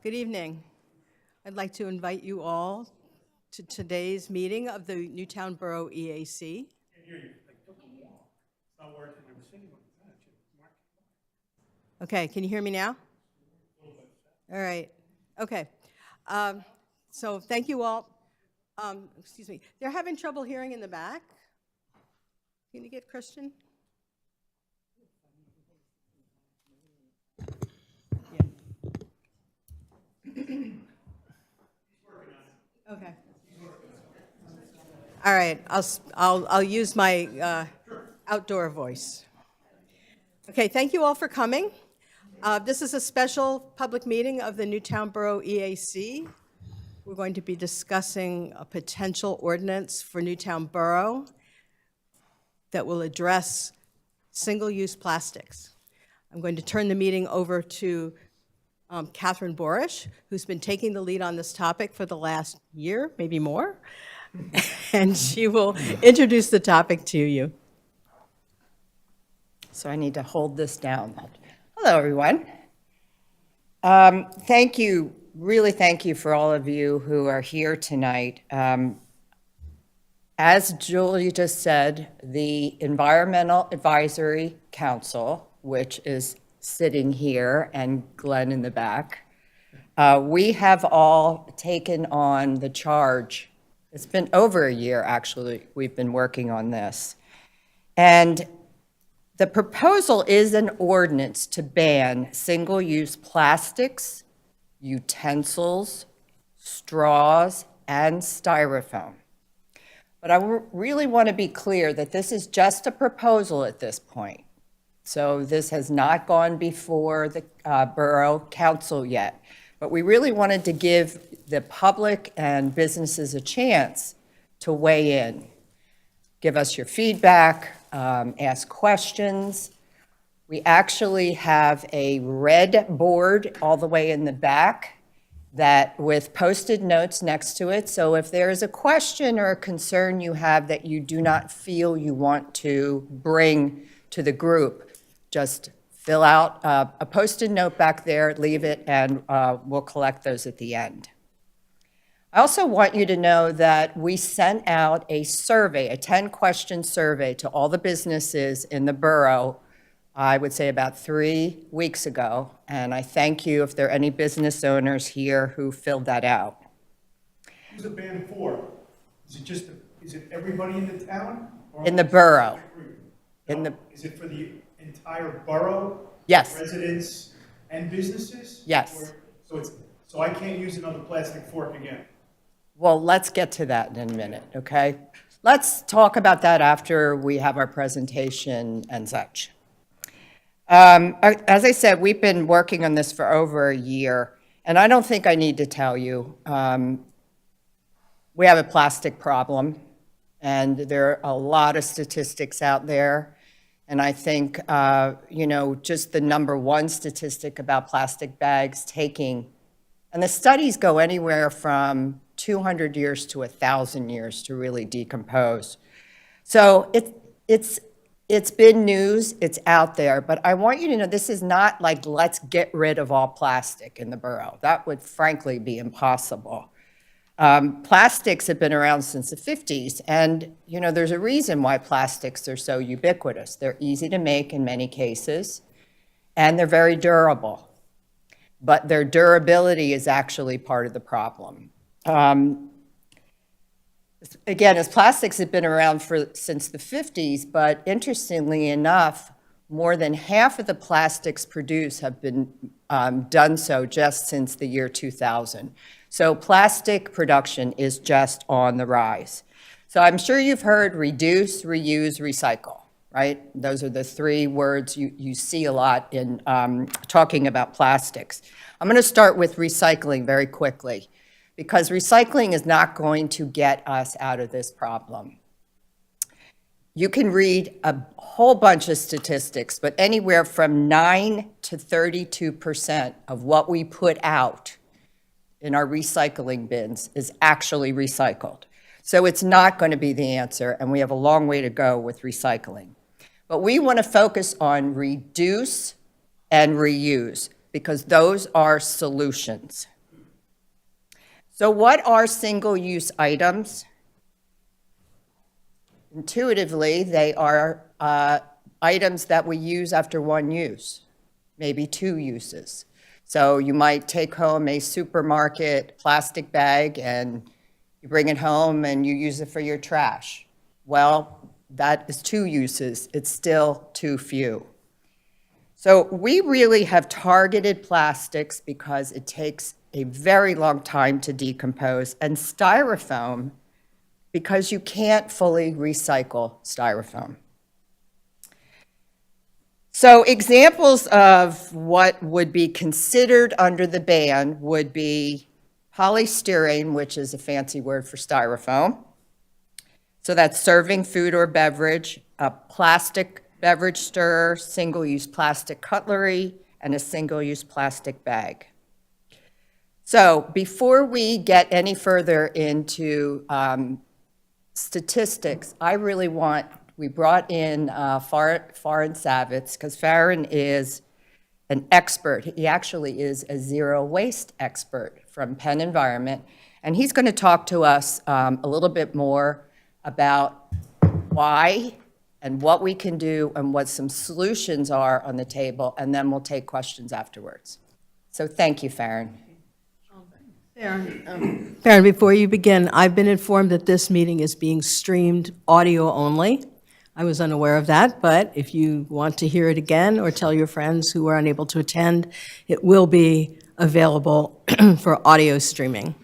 Good evening. I'd like to invite you all to today's meeting of the Newtown Borough EAC. Okay, can you hear me now? All right, okay. So thank you all. Excuse me, they're having trouble hearing in the back. Can you get Christian? Okay. All right, I'll use my outdoor voice. Okay, thank you all for coming. This is a special public meeting of the Newtown Borough EAC. We're going to be discussing a potential ordinance for Newtown Borough that will address single-use plastics. I'm going to turn the meeting over to Catherine Borish, who's been taking the lead on this topic for the last year, maybe more, and she will introduce the topic to you. So I need to hold this down. Hello, everyone. Thank you, really thank you for all of you who are here tonight. As Julie just said, the Environmental Advisory Council, which is sitting here, and Glenn in the back, we have all taken on the charge. It's been over a year, actually, we've been working on this. And the proposal is an ordinance to ban single-use plastics, utensils, straws, and styrofoam. But I really want to be clear that this is just a proposal at this point. So this has not gone before the Borough Council yet. But we really wanted to give the public and businesses a chance to weigh in. Give us your feedback, ask questions. We actually have a red board all the way in the back that with posted notes next to it. So if there is a question or a concern you have that you do not feel you want to bring to the group, just fill out a posted note back there, leave it, and we'll collect those at the end. I also want you to know that we sent out a survey, a 10-question survey to all the businesses in the borough, I would say about 3 weeks ago, and I thank you if there are any business owners here who filled that out. Who's the ban for? Is it everybody in the town? In the borough. Is it for the entire borough? Yes. Residents and businesses? Yes. So I can't use another plastic fork again? Well, let's get to that in a minute, okay? Let's talk about that after we have our presentation and such. As I said, we've been working on this for over a year, and I don't think I need to tell you. We have a plastic problem, and there are a lot of statistics out there. And I think, just the number one statistic about plastic bags taking, and the studies go anywhere from 200 years to 1,000 years to really decompose. So it's been news, it's out there, but I want you to know this is not like let's get rid of all plastic in the borough. That would frankly be impossible. Plastics have been around since the 50s, and there's a reason why plastics are so ubiquitous. They're easy to make in many cases, and they're very durable. But their durability is actually part of the problem. Again, as plastics have been around since the 50s, but interestingly enough, more than half of the plastics produced have been done so just since the year 2000. So plastic production is just on the rise. So I'm sure you've heard reduce, reuse, recycle, right? Those are the 3 words you see a lot in talking about plastics. I'm going to start with recycling very quickly, because recycling is not going to get us out of this problem. You can read a whole bunch of statistics, but anywhere from 9 to 32% of what we put out in our recycling bins is actually recycled. So it's not going to be the answer, and we have a long way to go with recycling. But we want to focus on reduce and reuse. because those are solutions. So what are single-use items? Intuitively, they are items that we use after one use, maybe two uses. So you might take home a supermarket plastic bag and you bring it home and you use it for your trash. Well, that is two uses. It's still too few. So we really have targeted plastics because it takes a very long time to decompose, and styrofoam because you can't fully recycle styrofoam. So examples of what would be considered under the ban would be polystyrene, which is a fancy word for styrofoam. So that's serving food or beverage, a plastic beverage stirrer, single-use plastic cutlery, and a single-use plastic bag. So before we get any further into statistics, we brought in Farron Savitz, because Farron is an expert. He actually is a zero waste expert from Penn Environment, and he's going to talk to us a little bit more about why and what we can do and what some solutions are on the table, and then we'll take questions afterwards. So thank you, Farron. Farron, before you begin, I've been informed that this meeting is being streamed audio only. I was unaware of that, but if you want to hear it again or tell your friends who are unable to attend, it will be available for audio streaming.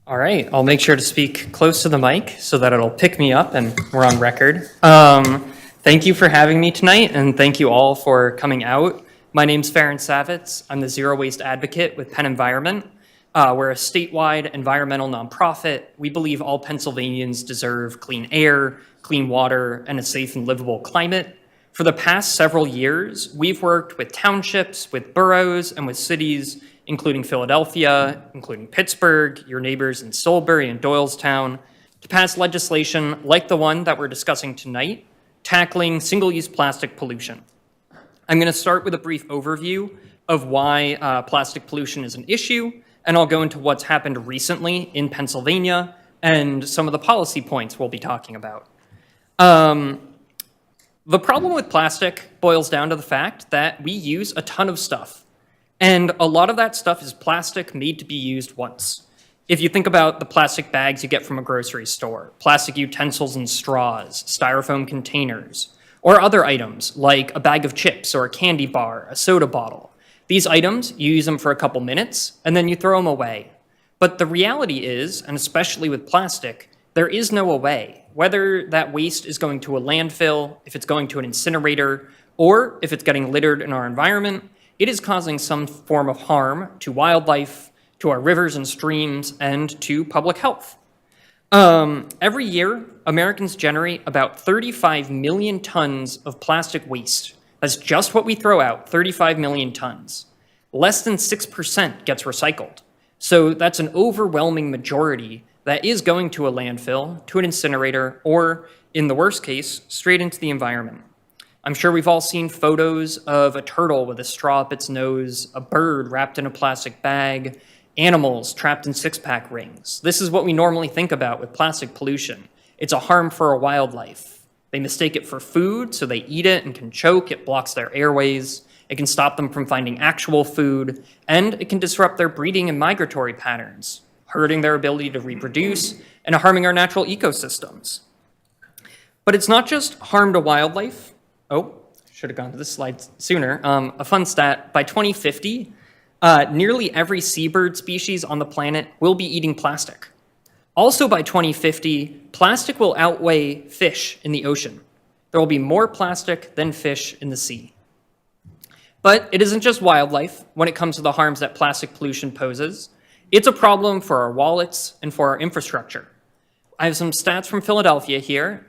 All right, I'll make sure to speak close to the mic so that it'll pick me up and we're on record. Thank you for having me tonight, and thank you all for coming out. My name's Farron Savitz. I'm the Zero Waste Advocate with Penn Environment. We're a statewide environmental nonprofit. We believe all Pennsylvanians deserve clean air, clean water, and a safe and livable climate. For the past several years, we've worked with townships, with boroughs, and with cities, including Philadelphia, including Pittsburgh, your neighbors in Salisbury and Doylestown, to pass legislation like the one that we're discussing tonight, tackling single-use plastic pollution. I'm going to start with a brief overview of why plastic pollution is an issue, and I'll go into what's happened recently in Pennsylvania and some of the policy points we'll be talking about. The problem with plastic boils down to the fact that we use a ton of stuff, and a lot of that stuff is plastic made to be used once. If you think about the plastic bags you get from a grocery store, plastic utensils and straws, styrofoam containers, or other items like a bag of chips or a candy bar, a soda bottle. These items, you use them for a couple minutes, and then you throw them away. But the reality is, and especially with plastic, there is no away. Whether that waste is going to a landfill, if it's going to an incinerator, or if it's getting littered in our environment, it is causing some form of harm to wildlife, to our rivers and streams, and to public health. Every year, Americans generate about 35 million tons of plastic waste. That's just what we throw out, 35 million tons. Less than 6% gets recycled. So that's an overwhelming majority that is going to a landfill, to an incinerator, or, in the worst case, straight into the environment. I'm sure we've all seen photos of a turtle with a straw up its nose, a bird wrapped in a plastic bag, animals trapped in six-pack rings. This is what we normally think about with plastic pollution. It's a harm for our wildlife. They mistake it for food, so they eat it and can choke. It blocks their airways. It can stop them from finding actual food, and it can disrupt their breeding and migratory patterns, hurting their ability to reproduce and harming our natural ecosystems. But it's not just harm to wildlife. Oh, should have gone to this slide sooner. A fun stat, by 2050, nearly every seabird species on the planet will be eating plastic. Also by 2050, plastic will outweigh fish in the ocean. There will be more plastic than fish in the sea. But it isn't just wildlife when it comes to the harms that plastic pollution poses. It's a problem for our wallets and for our infrastructure. I have some stats from Philadelphia here.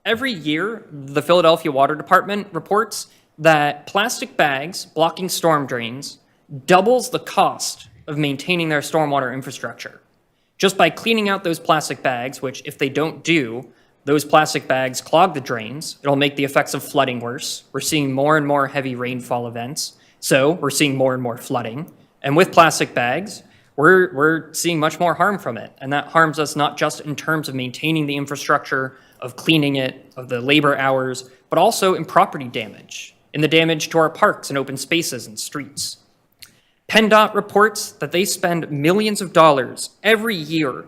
Every year, the Philadelphia Water Department reports that plastic bags blocking storm drains doubles the cost of maintaining their stormwater infrastructure. Just by cleaning out those plastic bags, which if they don't do, those plastic bags clog the drains. It'll make the effects of flooding worse. We're seeing more and more heavy rainfall events. So we're seeing more and more flooding. And with plastic bags, we're seeing much more harm from it. And that harms us not just in terms of maintaining the infrastructure, of cleaning it, of the labor hours, but also in property damage, in the damage to our parks and open spaces and streets. PennDOT reports that they spend millions of dollars every year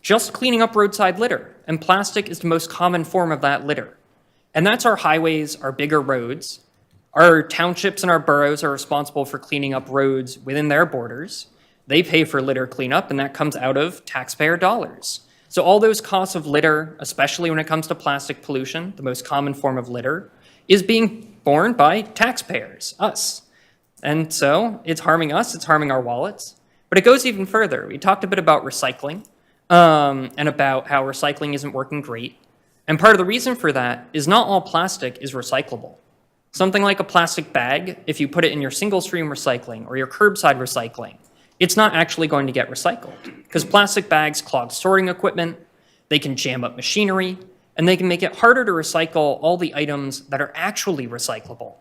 just cleaning up roadside litter, and plastic is the most common form of that litter. And that's our highways, our bigger roads. Our townships and our boroughs are responsible for cleaning up roads within their borders. They pay for litter cleanup, and that comes out of taxpayer dollars. So all those costs of litter, especially when it comes to plastic pollution, the most common form of litter, is being borne by taxpayers, us. And so it's harming us, it's harming our wallets. But it goes even further. We talked a bit about recycling and about how recycling isn't working great. And part of the reason for that is not all plastic is recyclable. Something like a plastic bag, if you put it in your single stream recycling or your curbside recycling, it's not actually going to get recycled because plastic bags clog sorting equipment, they can jam up machinery, and they can make it harder to recycle all the items that are actually recyclable.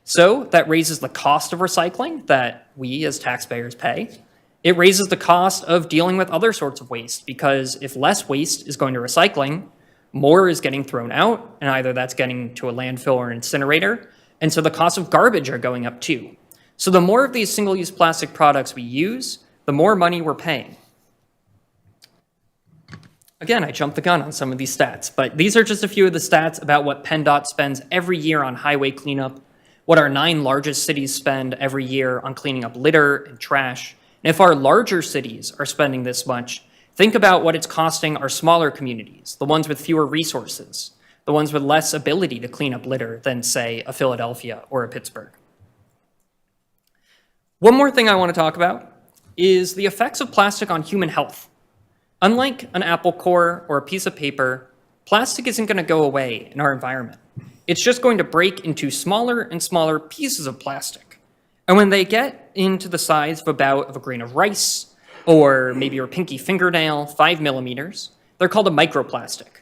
So that raises the cost of recycling that we as taxpayers pay. It raises the cost of dealing with other sorts of waste because if less waste is going to recycling, more is getting thrown out, and either that's getting to a landfill or an incinerator, and so the cost of garbage are going up too. So the more of these single-use plastic products we use, the more money we're paying. Again, I jumped the gun on some of these stats, but these are just a few of the stats about what PennDOT spends every year on highway cleanup, what our 9 largest cities spend every year on cleaning up litter and trash. And if our larger cities are spending this much, think about what it's costing our smaller communities, the ones with fewer resources, the ones with less ability to clean up litter than, say, a Philadelphia or a Pittsburgh. One more thing I want to talk about is the effects of plastic on human health. Unlike an apple core or a piece of paper, plastic isn't going to go away in our environment. It's just going to break into smaller and smaller pieces of plastic. And when they get into the size of about a grain of rice, or maybe your pinky fingernail, 5 millimeters, they're called a microplastic.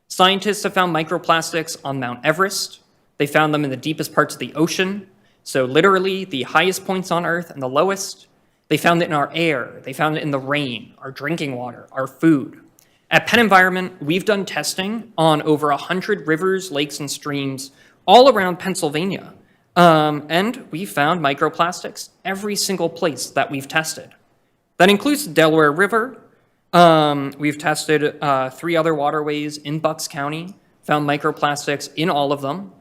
Scientists have found microplastics on Mount Everest. They found them in the deepest parts of the ocean. So literally the highest points on Earth and the lowest. They found it in our air. They found it in the rain, our drinking water, our food. At Penn Environment, we've done testing on over 100 rivers, lakes, and streams all around Pennsylvania. And we found microplastics every single place that we've tested. That includes the Delaware River. We've tested 3 other waterways in Bucks County, found microplastics in all of them.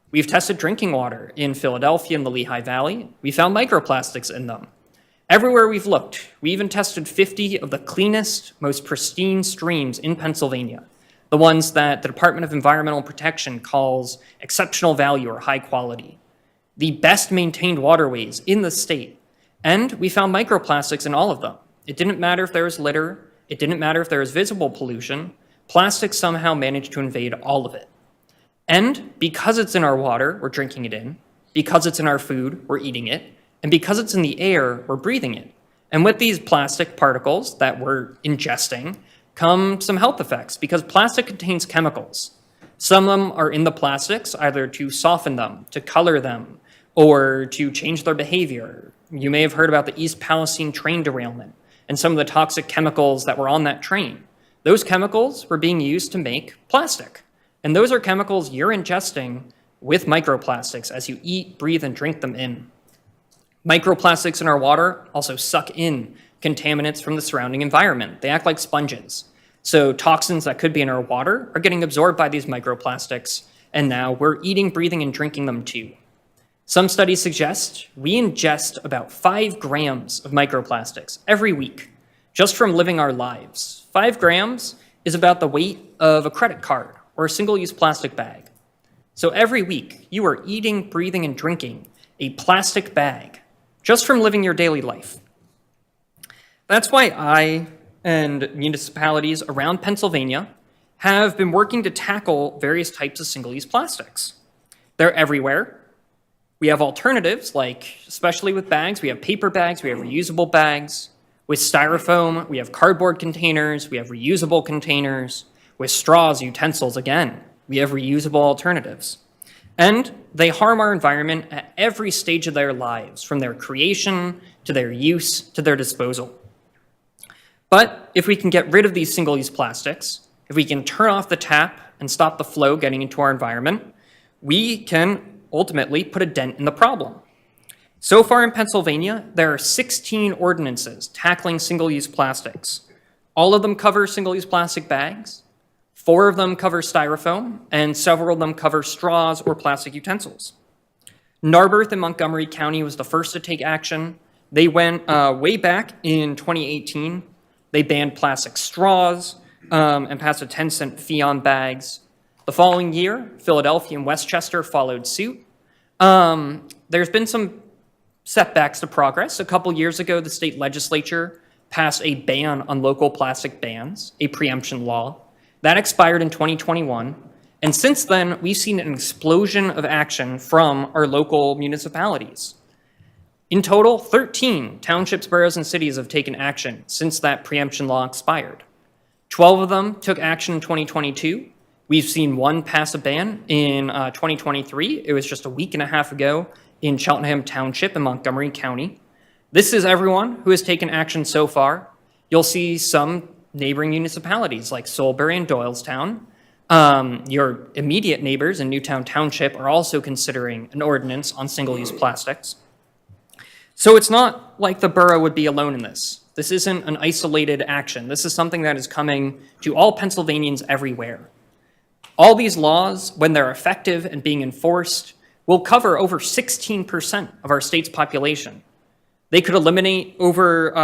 We've tested drinking water in Philadelphia and the Lehigh Valley. We found microplastics in them. Everywhere we've looked, we even tested 50 of the cleanest, most pristine streams in Pennsylvania, the ones that the Department of Environmental Protection calls exceptional value or high quality, the best maintained waterways in the state. And we found microplastics in all of them. It didn't matter if there was litter. It didn't matter if there was visible pollution. Plastic somehow managed to invade all of it. And because it's in our water, we're drinking it in. Because it's in our food, we're eating it. And because it's in the air, we're breathing it. And with these plastic particles that we're ingesting come some health effects because plastic contains chemicals. Some of them are in the plastics either to soften them, to color them, or to change their behavior. You may have heard about the East Palestine train derailment and some of the toxic chemicals that were on that train. Those chemicals were being used to make plastic. And those are chemicals you're ingesting with microplastics as you eat, breathe, and drink them in. Microplastics in our water also suck in contaminants from the surrounding environment. They act like sponges. So toxins that could be in our water are getting absorbed by these microplastics, and now we're eating, breathing, and drinking them too. Some studies suggest we ingest about 5 grams of microplastics every week, just from living our lives. 5 grams is about the weight of a credit card or a single-use plastic bag. So every week, you are eating, breathing, and drinking a plastic bag just from living your daily life. That's why I and municipalities around Pennsylvania have been working to tackle various types of single-use plastics. They're everywhere. We have alternatives, like, especially with bags, we have paper bags, we have reusable bags. With styrofoam, we have cardboard containers, we have reusable containers. With straws, utensils, again, we have reusable alternatives. And they harm our environment at every stage of their lives, from their creation to their use to their disposal. But if we can get rid of these single-use plastics, if we can turn off the tap and stop the flow getting into our environment, we can ultimately put a dent in the problem. So far in Pennsylvania, there are 16 ordinances tackling single-use plastics. All of them cover single-use plastic bags, 4 of them cover styrofoam, and several of them cover straws or plastic utensils. Narberth in Montgomery County was the first to take action. They went way back in 2018. They banned plastic straws and passed a 10-cent fee on bags. The following year, Philadelphia and Westchester followed suit. There's been some setbacks to progress. A couple years ago, the state legislature passed a ban on local plastic bans, a preemption law. That expired in 2021. And since then, we've seen an explosion of action from our local municipalities. In total, 13 townships, boroughs, and cities have taken action since that preemption law expired. 12 of them took action in 2022. We've seen one pass a ban in 2023. It was just a week and a half ago in Cheltenham Township in Montgomery County. This is everyone who has taken action so far. You'll see some neighboring municipalities like Solebury and Doylestown. Your immediate neighbors in Newtown Township are also considering an ordinance on single-use plastics. So it's not like the borough would be alone in this. This isn't an isolated action. This is something that is coming to all Pennsylvanians everywhere. All these laws, when they're effective and being enforced, will cover over 16% of our state's population. They could eliminate over,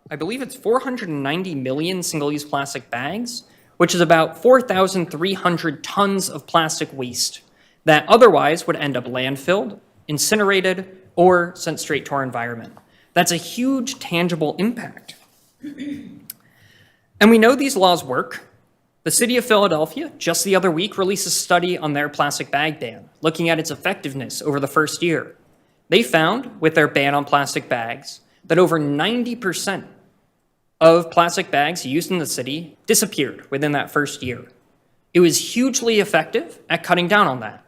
I believe it's 490 million single-use plastic bags, which is about 4,300 tons of plastic waste that otherwise would end up landfilled, incinerated, or sent straight to our environment. That's a huge tangible impact. And we know these laws work. The city of Philadelphia, just the other week, released a study on their plastic bag ban, looking at its effectiveness over the first year. They found, with their ban on plastic bags, that over 90% of plastic bags used in the city disappeared within that first year. It was hugely effective at cutting down on that.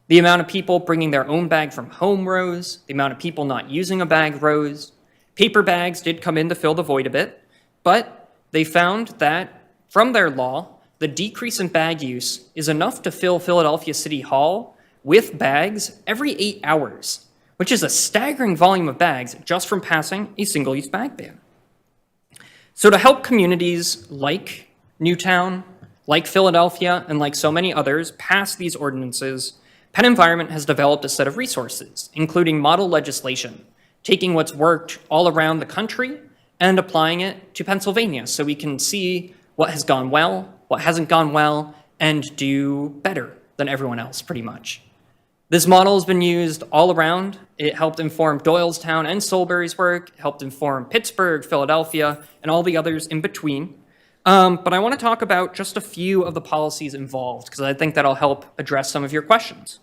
The amount of people bringing their own bag from home rose, the amount of people not using a bag rose. Paper bags did come in to fill the void a bit, but they found that from their law, the decrease in bag use is enough to fill Philadelphia City Hall with bags every 8 hours, which is a staggering volume of bags just from passing a single-use bag ban. So to help communities like Newtown, like Philadelphia, and like so many others pass these ordinances, Penn Environment has developed a set of resources, including model legislation, taking what's worked all around the country and applying it to Pennsylvania so we can see what has gone well, what hasn't gone well, and do better than everyone else, pretty much. This model has been used all around. It helped inform Doylestown and Solebury's work, it helped inform Pittsburgh, Philadelphia, and all the others in between. But I want to talk about just a few of the policies involved, because I think that'll help address some of your questions.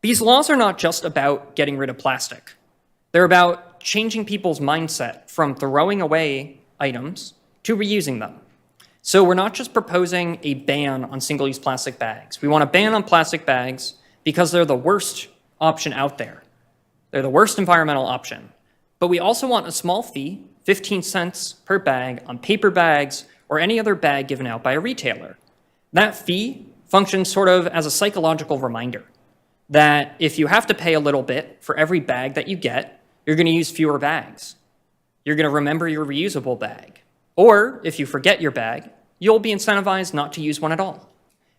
These laws are not just about getting rid of plastic. They're about changing people's mindset from throwing away items to reusing them. So we're not just proposing a ban on single-use plastic bags. We want a ban on plastic bags because they're the worst option out there. They're the worst environmental option. But we also want a small fee, 15 cents per bag, on paper bags or any other bag given out by a retailer. That fee functions sort of as a psychological reminder that if you have to pay a little bit for every bag that you get, you're going to use fewer bags. You're going to remember your reusable bag. Or if you forget your bag, you'll be incentivized not to use one at all.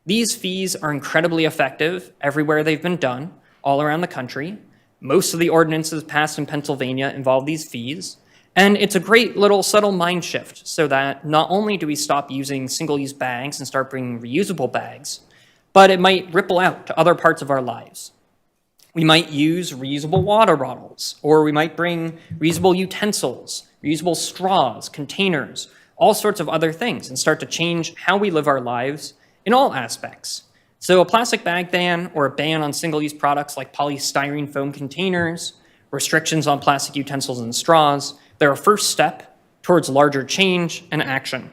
These fees are incredibly effective everywhere they've been done, all around the country. Most of the ordinances passed in Pennsylvania involve these fees. And it's a great little subtle mind shift so that not only do we stop using single-use bags and start bringing reusable bags, but it might ripple out to other parts of our lives. We might use reusable water bottles, or we might bring reusable utensils, reusable straws, containers, all sorts of other things, and start to change how we live our lives in all aspects. So a plastic bag ban or a ban on single-use products like polystyrene foam containers, restrictions on plastic utensils and straws, they're a first step towards larger change and action.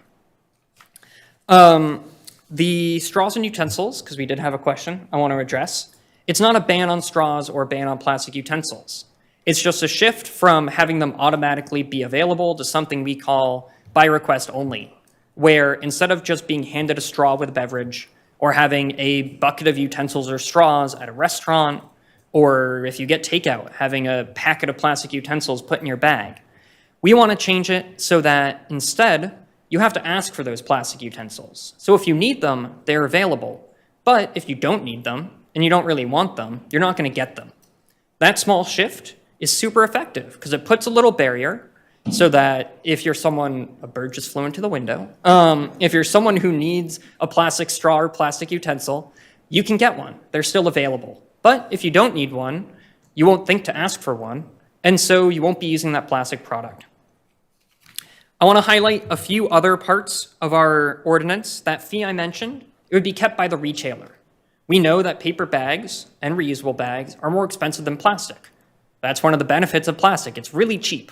The straws and utensils, because we did have a question I want to address, it's not a ban on straws or a ban on plastic utensils. It's just a shift from having them automatically be available to something we call by request only, where instead of just being handed a straw with a beverage or having a bucket of utensils or straws at a restaurant, or if you get takeout, having a packet of plastic utensils put in your bag, we want to change it so that instead you have to ask for those plastic utensils. So if you need them, they're available. But if you don't need them and you don't really want them, you're not going to get them. That small shift is super effective because it puts a little barrier so that if you're someone, a bird just flew into the window, if you're someone who needs a plastic straw or plastic utensil, you can get one. They're still available. But if you don't need one, you won't think to ask for one, and so you won't be using that plastic product. I want to highlight a few other parts of our ordinance. That fee I mentioned, it would be kept by the retailer. We know that paper bags and reusable bags are more expensive than plastic. That's one of the benefits of plastic. It's really cheap.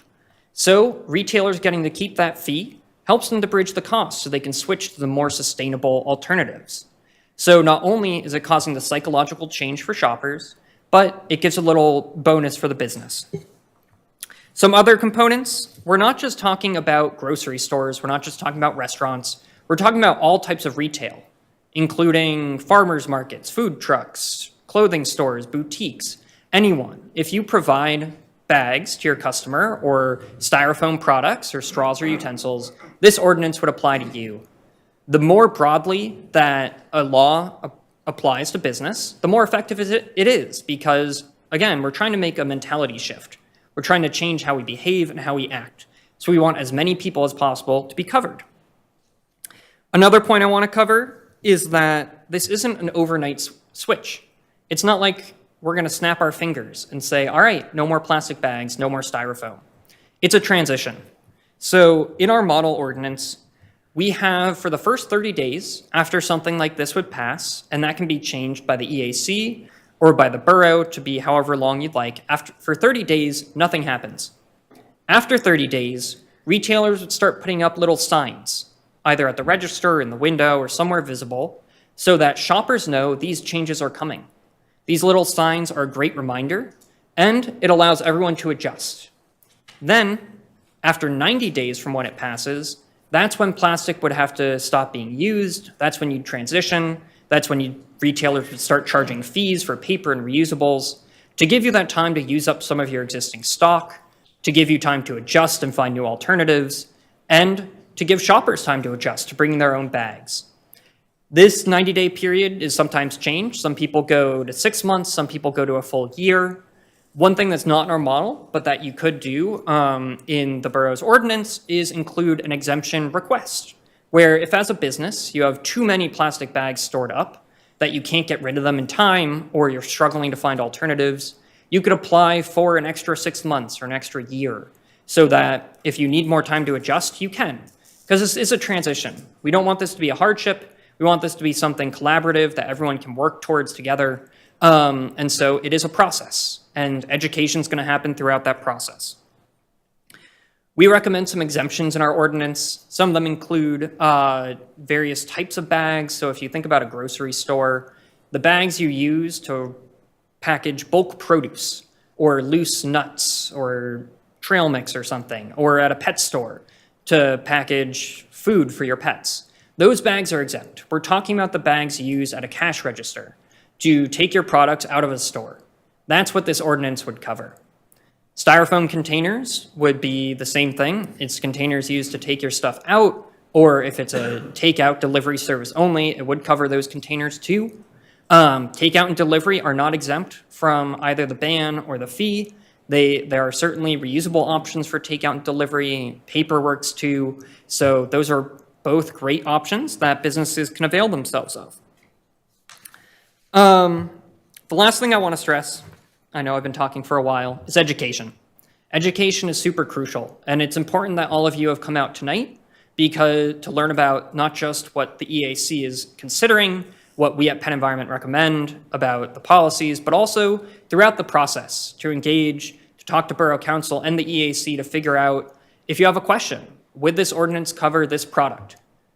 So retailers getting to keep that fee helps them to bridge the cost so they can switch to the more sustainable alternatives. So not only is it causing the psychological change for shoppers, but it gives a little bonus for the business. Some other components, we're not just talking about grocery stores, we're not just talking about restaurants, we're talking about all types of retail, including farmers markets, food trucks, clothing stores, boutiques, anyone. If you provide bags to your customer or styrofoam products or straws or utensils, this ordinance would apply to you. The more broadly that a law applies to business, the more effective it is because, again, we're trying to make a mentality shift. We're trying to change how we behave and how we act. So we want as many people as possible to be covered. Another point I want to cover is that this isn't an overnight switch. It's not like we're going to snap our fingers and say, all right, no more plastic bags, no more styrofoam. It's a transition. So in our model ordinance, we have for the first 30 days after something like this would pass, and that can be changed by the EAC or by the borough to be however long you'd like. For 30 days, nothing happens. After 30 days, retailers would start putting up little signs, either at the register, in the window, or somewhere visible, so that shoppers know these changes are coming. These little signs are a great reminder, and it allows everyone to adjust. Then, after 90 days from when it passes, that's when plastic would have to stop being used. That's when you'd transition. That's when retailers would start charging fees for paper and reusables to give you that time to use up some of your existing stock, to give you time to adjust and find new alternatives, and to give shoppers time to adjust to bringing their own bags. This 90-day period is sometimes changed. Some people go to 6 months, some people go to a full year. One thing that's not in our model, but that you could do in the borough's ordinance is include an exemption request, where if as a business you have too many plastic bags stored up, that you can't get rid of them in time, or you're struggling to find alternatives, you could apply for an extra 6 months or an extra year, so that if you need more time to adjust, you can. Because this is a transition. We don't want this to be a hardship. We want this to be something collaborative that everyone can work towards together. And so it is a process, and education is going to happen throughout that process. We recommend some exemptions in our ordinance. Some of them include various types of bags. So if you think about a grocery store, the bags you use to package bulk produce or loose nuts or trail mix or something, or at a pet store to package food for your pets, those bags are exempt. We're talking about the bags you use at a cash register to take your products out of a store. That's what this ordinance would cover. Styrofoam containers would be the same thing. It's containers used to take your stuff out, or if it's a takeout delivery service only, it would cover those containers too. Takeout and delivery are not exempt from either the ban or the fee. There are certainly reusable options for takeout and delivery, paper works too. So those are both great options that businesses can avail themselves of. The last thing I want to stress, I know I've been talking for a while, is education. Education is super crucial, and it's important that all of you have come out tonight to learn about not just what the EAC is considering, what we at Penn Environment recommend about the policies, but also throughout the process to engage, to talk to Borough Council and the EAC to figure out if you have a question, would this ordinance cover this product?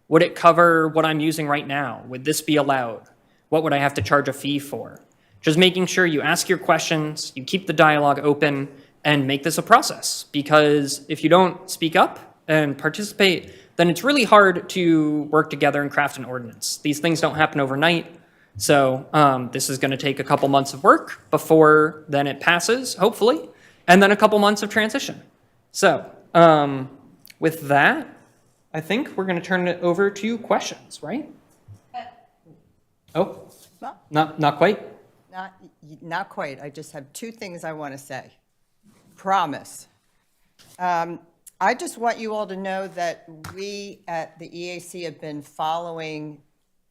Would it cover what I'm using right now? Would this be allowed? What would I have to charge a fee for? Just making sure you ask your questions, you keep the dialogue open, and make this a process. Because if you don't speak up and participate, then it's really hard to work together and craft an ordinance. These things don't happen overnight. So this is going to take a couple months of work before then it passes, hopefully, and then a couple months of transition. So with that, I think we're going to turn it over to questions, right? Oh, not quite? Not quite. I just have two things I want to say. Promise. I just want you all to know that we at the EAC have been following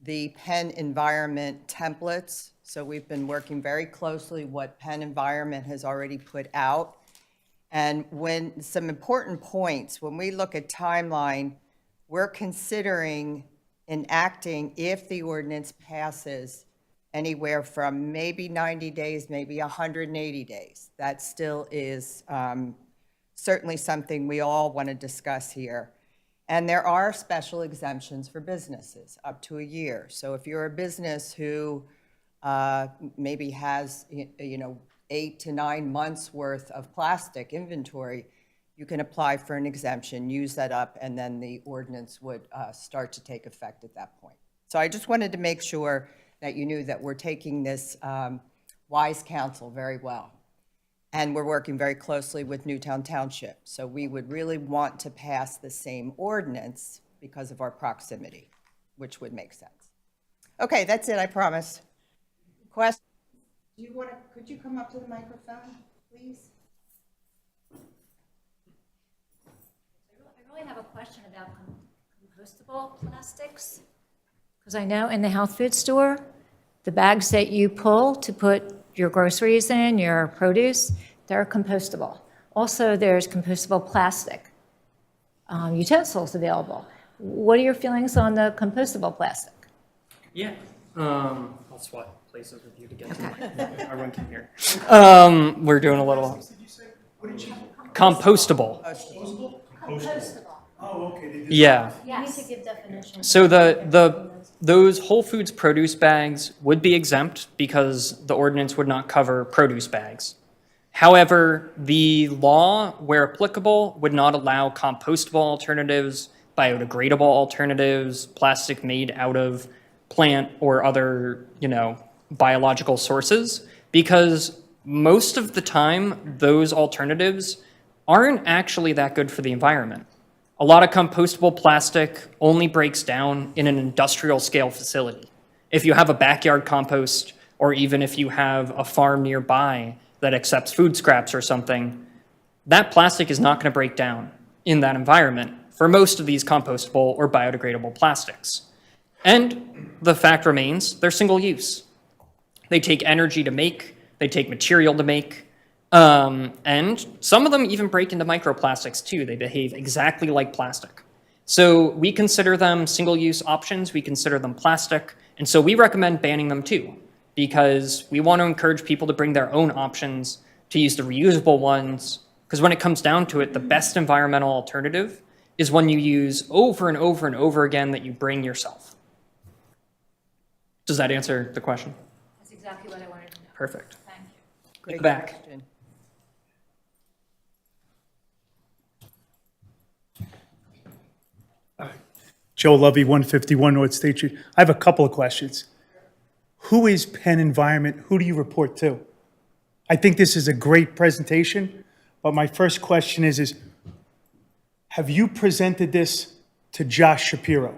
the Penn Environment templates. So we've been working very closely what Penn Environment has already put out. And when some important points, when we look at timeline, we're considering enacting, if the ordinance passes, anywhere from maybe 90 days, maybe 180 days. That still is certainly something we all want to discuss here. And there are special exemptions for businesses up to a year. So if you're a business who maybe has 8 to 9 months worth of plastic inventory, you can apply for an exemption, use that up, and then the ordinance would start to take effect at that point. So I just wanted to make sure that you knew that we're taking this wise counsel very well. And we're working very closely with Newtown Township. So we would really want to pass the same ordinance because of our proximity, which would make sense. Okay, that's it, I promise. Question? Could you come up to the microphone, please? I really have a question about compostable plastics. Because I know in the health food store, the bags that you pull to put your groceries in, your produce, they're compostable. Also, there's compostable plastic utensils available. What are your feelings on the compostable plastic? Yeah. I'll swap places with you to get to everyone can hear. We're doing a little compostable. Oh, okay. Yeah. You need to give definitions. So those Whole Foods produce bags would be exempt because the ordinance would not cover produce bags. However, the law, where applicable, would not allow compostable alternatives, biodegradable alternatives, plastic made out of plant or other, biological sources, because most of the time, those alternatives aren't actually that good for the environment. A lot of compostable plastic only breaks down in an industrial scale facility. If you have a backyard compost, or even if you have a farm nearby that accepts food scraps or something, that plastic is not going to break down in that environment for most of these compostable or biodegradable plastics. And the fact remains, they're single use. They take energy to make, they take material to make, and some of them even break into microplastics too. They behave exactly like plastic. So we consider them single-use options, we consider them plastic, and so we recommend banning them too, because we want to encourage people to bring their own options, to use the reusable ones, because when it comes down to it, the best environmental alternative is one you use over and over and over again that you bring yourself. Does that answer the question? That's exactly what I wanted to know. Perfect. Thank you. Great back. question. Joe Lovey, 151 North State Street. I have a couple of questions. Who is Penn Environment? Who do you report to? I think this is a great presentation, but my first question is have you presented this to Josh Shapiro?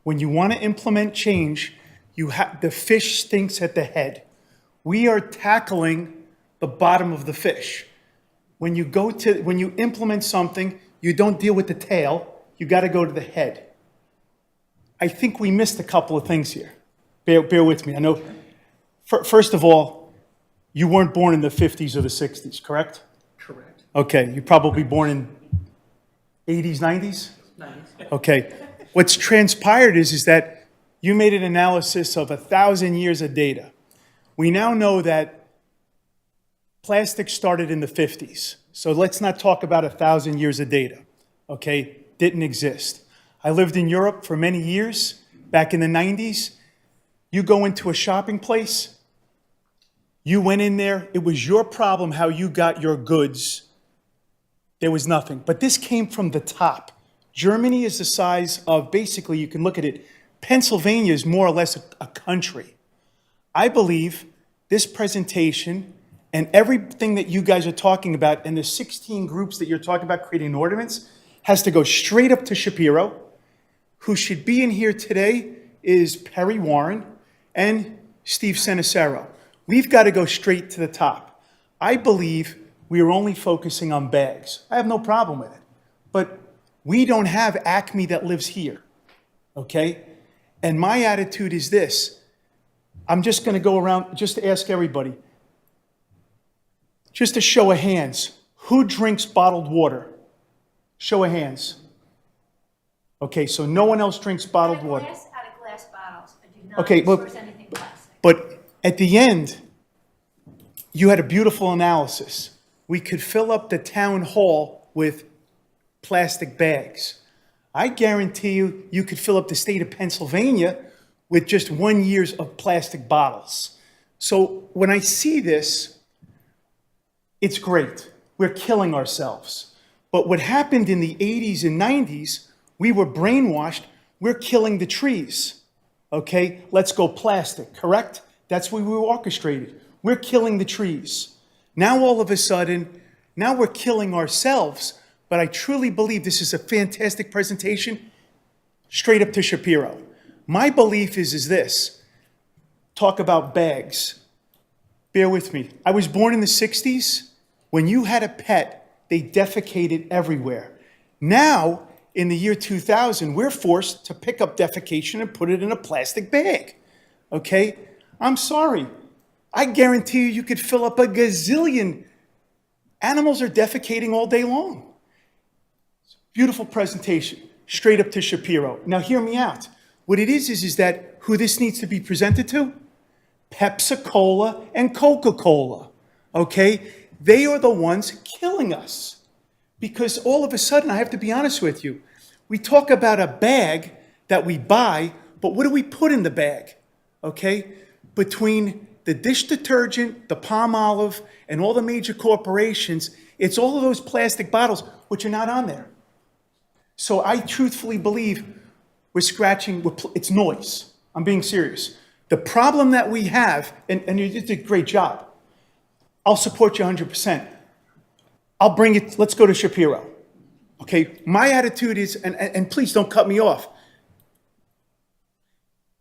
When you want to implement change, the fish stinks at the head. We are tackling the bottom of the fish. When you implement something, you don't deal with the tail, you got to go to the head. I think we missed a couple of things here. Bear with me. I know, first of all, you weren't born in the 50s or the 60s, correct? Correct. Okay, you're probably born in 80s, 90s? 90s. Okay. What's transpired is that you made an analysis of 1,000 years of data. We now know that plastic started in the 50s. So let's not talk about 1,000 years of data, okay? Didn't exist. I lived in Europe for many years, back in the 90s. You go into a shopping place, you went in there, it was your problem how you got your goods. There was nothing. But this came from the top. Germany is the size of, basically, you can look at it, Pennsylvania is more or less a country. I believe this presentation and everything that you guys are talking about and the 16 groups that you're talking about creating an ordinance has to go straight up to Shapiro. Who should be in here today is Perry Warren and Steve Senicero. We've got to go straight to the top. I believe we are only focusing on bags. I have no problem with it. But we don't have Acme that lives here, okay? And my attitude is this. I'm just going to go around just to ask everybody, just a show of hands, who drinks bottled water? Show of hands. Okay, so no one else drinks bottled water. Out of glass bottles. I do not Okay, well, source anything plastic. but at the end, you had a beautiful analysis. We could fill up the town hall with plastic bags. I guarantee you, you could fill up the state of Pennsylvania with just 1 year of plastic bottles. So when I see this, it's great. We're killing ourselves. But what happened in the 80s and 90s, we were brainwashed. We're killing the trees. Okay, let's go plastic, correct? That's what we were orchestrated. We're killing the trees. Now all of a sudden, now we're killing ourselves. But I truly believe this is a fantastic presentation, straight up to Shapiro. My belief is this. Talk about bags. Bear with me. I was born in the 60s. When you had a pet, they defecated everywhere. Now, in the year 2000, we're forced to pick up defecation and put it in a plastic bag. Okay? I'm sorry. I guarantee you could fill up a gazillion. Animals are defecating all day long. Beautiful presentation, straight up to Shapiro. Now hear me out. What it is that who this needs to be presented to? Pepsi-Cola and Coca-Cola, okay? They are the ones killing us. Because all of a sudden, I have to be honest with you, we talk about a bag that we buy, but what do we put in the bag, okay? Between the dish detergent, the palm olive, and all the major corporations, it's all of those plastic bottles which are not on there. So I truthfully believe we're scratching, it's noise. I'm being serious. The problem that we have, and you did a great job, I'll support you 100%. I'll bring it, let's go to Shapiro. Okay, my attitude is, and please don't cut me off.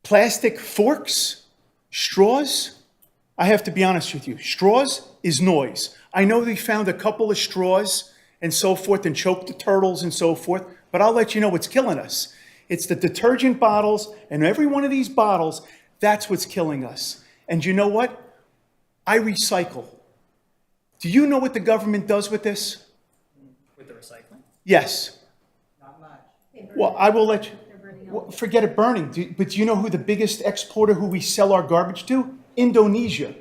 Plastic forks, straws, I have to be honest with you, straws is noise. I know they found a couple of straws and so forth and choked the turtles and so forth, but I'll let you know what's killing us. It's the detergent bottles, and every one of these bottles, that's what's killing us. And you know what? I recycle. Do you know what the government does with this? With the recycling? Yes. Not much. Well, I will let you, well, forget it burning, but do you know who the biggest exporter who we sell our garbage to? Indonesia.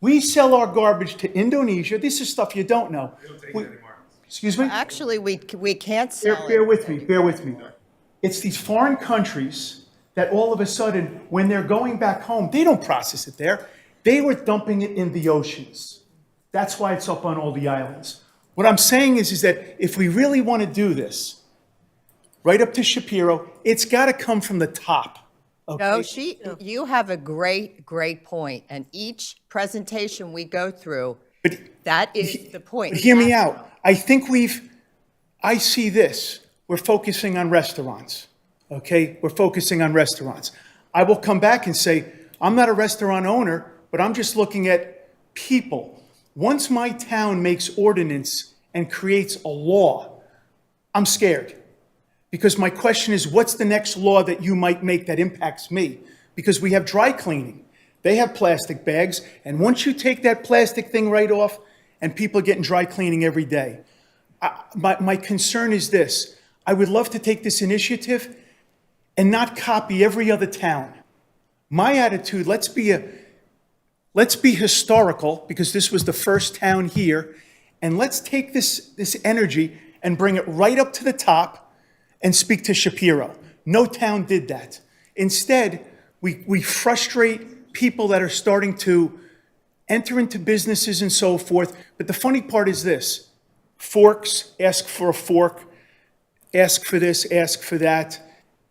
We sell our garbage to Indonesia. This is stuff you don't know. Excuse me? Actually, we can't sell it. Bear with me, bear with me. It's these foreign countries that all of a sudden, when they're going back home, they don't process it there. They were dumping it in the oceans. That's why it's up on all the islands. What I'm saying is that if we really want to do this, right up to Shapiro, it's got to come from the top. Okay? No, you have a great point, and each presentation we go through, that is the point. But hear me out. I think I see this. We're focusing on restaurants, okay? We're focusing on restaurants. I will come back and say, I'm not a restaurant owner, but I'm just looking at people. Once my town makes ordinance and creates a law, I'm scared. Because my question is, what's the next law that you might make that impacts me? Because we have dry cleaning. They have plastic bags, and once you take that plastic thing right off, and people are getting dry cleaning every day. My concern is this. I would love to take this initiative and not copy every other town. My attitude, let's be historical, because this was the first town here, and let's take this energy and bring it right up to the top and speak to Shapiro. No town did that. Instead, we frustrate people that are starting to enter into businesses and so forth. But the funny part is this: forks, ask for a fork, ask for this, ask for that.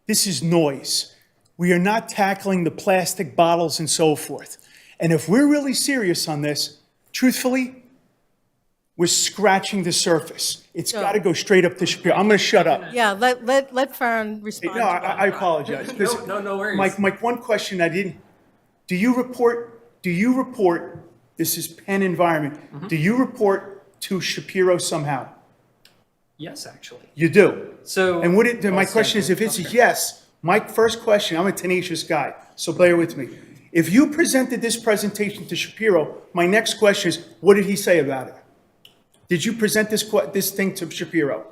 This is noise. We are not tackling the plastic bottles and so forth. And if we're really serious on this, truthfully, we're scratching the surface. It's got to go straight up to Shapiro. I'm going to shut up. Yeah, let Farron respond. No, I apologize. No worries. My one question I didn't, do you report, this is Penn Environment, do you report to Shapiro somehow? Yes, actually. You do? So. And my question is, if it's a yes, my first question, I'm a tenacious guy, so bear with me. If you presented this presentation to Shapiro, my next question is, what did he say about it? Did you present this thing to Shapiro?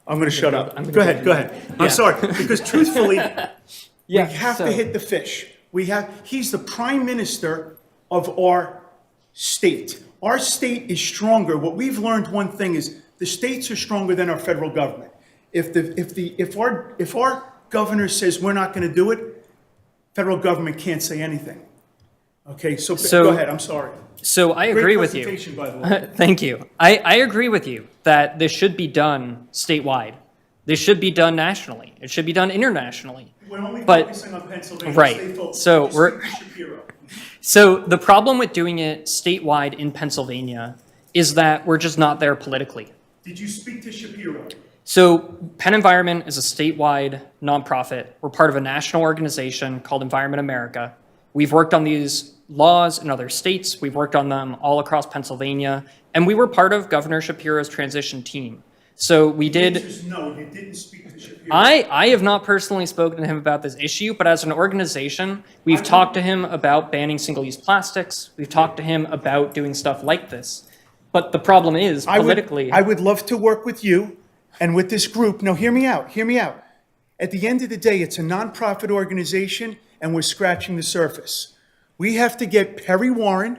I'm going to shut up. Go ahead. I'm sorry, because truthfully, we have to hit the fish. He's the prime minister of our state. Our state is stronger. What we've learned, one thing is, the states are stronger than our federal government. If our governor says we're not going to do it, federal government can't say anything. Okay, so go ahead. I'm sorry. So I agree with you. Great presentation, by the way. Thank you. I agree with you that this should be done statewide. This should be done nationally. It should be done internationally. We're only But- focusing on Pennsylvania. Right. Stay focused. So You we're- speak to Shapiro. So the problem with doing it statewide in Pennsylvania is that we're just not there politically. Did you speak to Shapiro? So Penn Environment is a statewide nonprofit. We're part of a national organization called Environment America. We've worked on these laws in other states. We've worked on them all across Pennsylvania. And we were part of Governor Shapiro's transition team. So we The did. answer is no, you didn't speak to Shapiro. I have not personally spoken to him about this issue, but as an organization, we've talked to him about banning single-use plastics. We've talked to him about doing stuff like this. But the problem is, politically. I would love to work with you and with this group. No, hear me out. At the end of the day, it's a nonprofit organization, and we're scratching the surface. We have to get Perry Warren,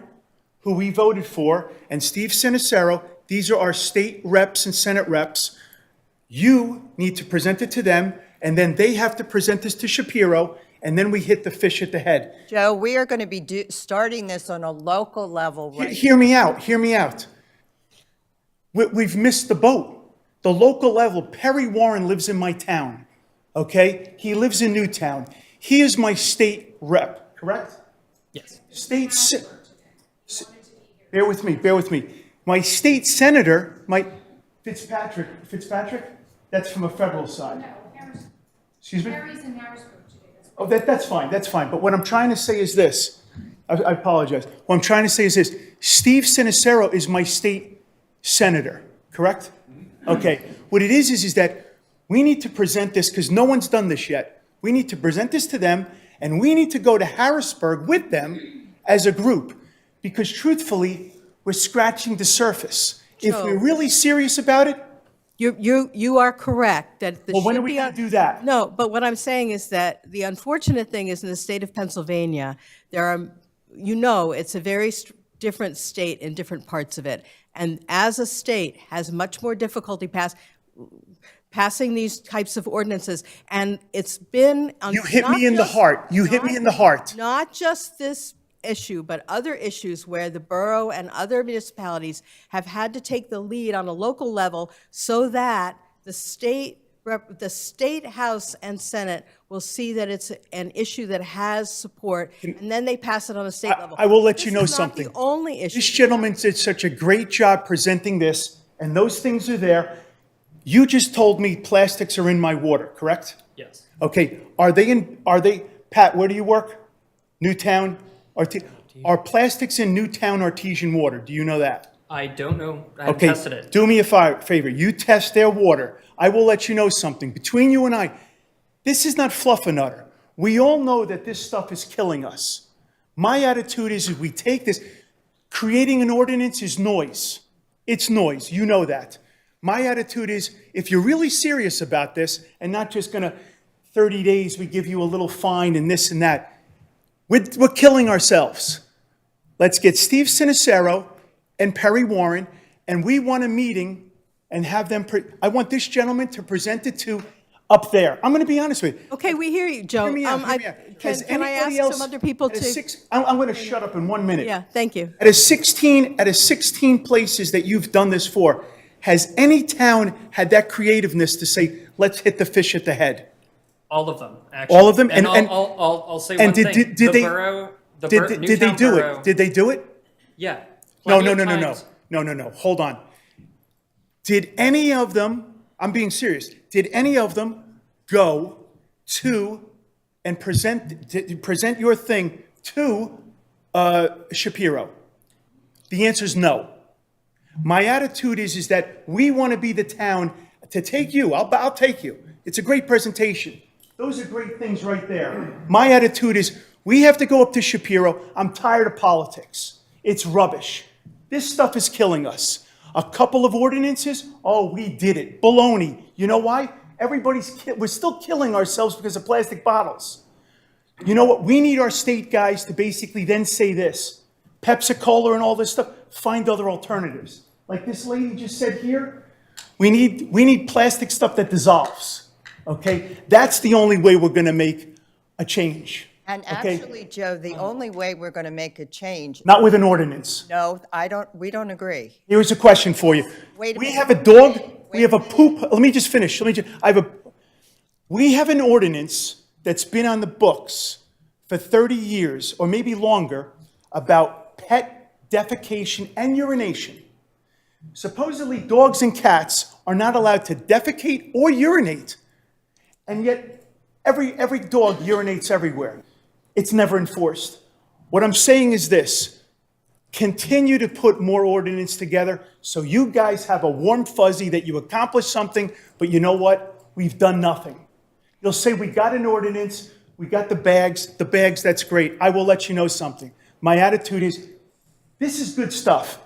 who we voted for, and Steve Sinicero. These are our state reps and Senate reps. You need to present it to them, and then they have to present this to Shapiro, and then we hit the fish at the head. Joe, we are going to be starting this on a local level right Hear me out. We've missed the boat. The local level, Perry Warren lives in my town, okay? He lives in Newtown. He is my state rep, correct? Yes. Bear with me. My state senator, Fitzpatrick, that's from a federal side. No, Harris, Excuse me? Harry's in Harrisburg today. Oh, that's fine. But what I'm trying to say is this. I apologize. What I'm trying to say is this. Steve Sinicero is my state senator, correct? Okay. What it is that we need to present this, because no one's done this yet. We need to present this to them, and we need to go to Harrisburg with them as a group, because truthfully, we're scratching the surface. If Joe. we're really serious about it, You are correct that the well, when are should we be going on- to do that? No, but what I'm saying is that the unfortunate thing is in the state of Pennsylvania, there are, it's a very different state in different parts of it. And as a state, has much more difficulty passing these types of ordinances. And it's been. You hit me in the heart. Not just this issue, but other issues where the borough and other municipalities have had to take the lead on a local level so that the state House and Senate will see that it's an issue that has support, and then they pass it on a state level. I will let you know This is not something. the only issue. This gentleman did such a great job presenting this, and those things are there. You just told me plastics are in my water, correct? Yes. Okay, Pat, where do you work? Newtown? Are plastics in Newtown artesian water? Do you know that? I don't know. I haven't Okay, tested it. do me a favor. You test their water. I will let you know something. Between you and I, this is not fluff and utter. We all know that this stuff is killing us. My attitude is we take this, creating an ordinance is noise. It's noise. You know that. My attitude is if you're really serious about this and not just going to 30 days, we give you a little fine and this and that, we're killing ourselves. Let's get Steve Sinicero and Perry Warren, and we want a meeting and have them, I want this gentleman to present it to up there. I'm going to be honest with you. Okay, we hear you, Joe. Hear me out, hear me out. Has Can I ask anybody else- some other people at a to? I'm going to shut up in 1 minute. Yeah, thank you. Out of 16 places that you've done this for, has any town had that creativeness to say, let's hit the fish at the head? All of them, actually. All of them? And And- I'll say and one did- thing. did The they- borough, Did they Newtown do Borough- it? Did they do it? Yeah. No, plenty no, of no, no, no. times. No. Hold on. Did any of them, I'm being serious, did any of them go to and present your thing to Shapiro? The answer is no. My attitude is that we want to be the town to take you. I'll take you. It's a great presentation. Those are great things right there. My attitude is we have to go up to Shapiro. I'm tired of politics. It's rubbish. This stuff is killing us. A couple of ordinances, oh, we did it. Baloney. You know why? We're still killing ourselves because of plastic bottles. You know what? We need our state guys to basically then say this. Pepsi-Cola and all this stuff, find other alternatives. Like this lady just said here, we need plastic stuff that dissolves, okay? That's the only way we're gonna make a change. And okay? actually, Joe, the only way we're going to make a change, Not with an ordinance. no, we don't agree. Here's a question for you. Wait a We minute. have a dog, we Wait have a a poop, let me just finish. We have an ordinance that's been on the books for 30 years, or maybe longer, about pet defecation and urination. Supposedly, dogs and cats are not allowed to defecate or urinate, and yet every dog urinates everywhere. It's never enforced. What I'm saying is this. Continue to put more ordinance together so you guys have a warm fuzzy that you accomplished something, but you know what? We've done nothing. You'll say, we got an ordinance, we got the bags, that's great. I will let you know something. My attitude is, this is good stuff.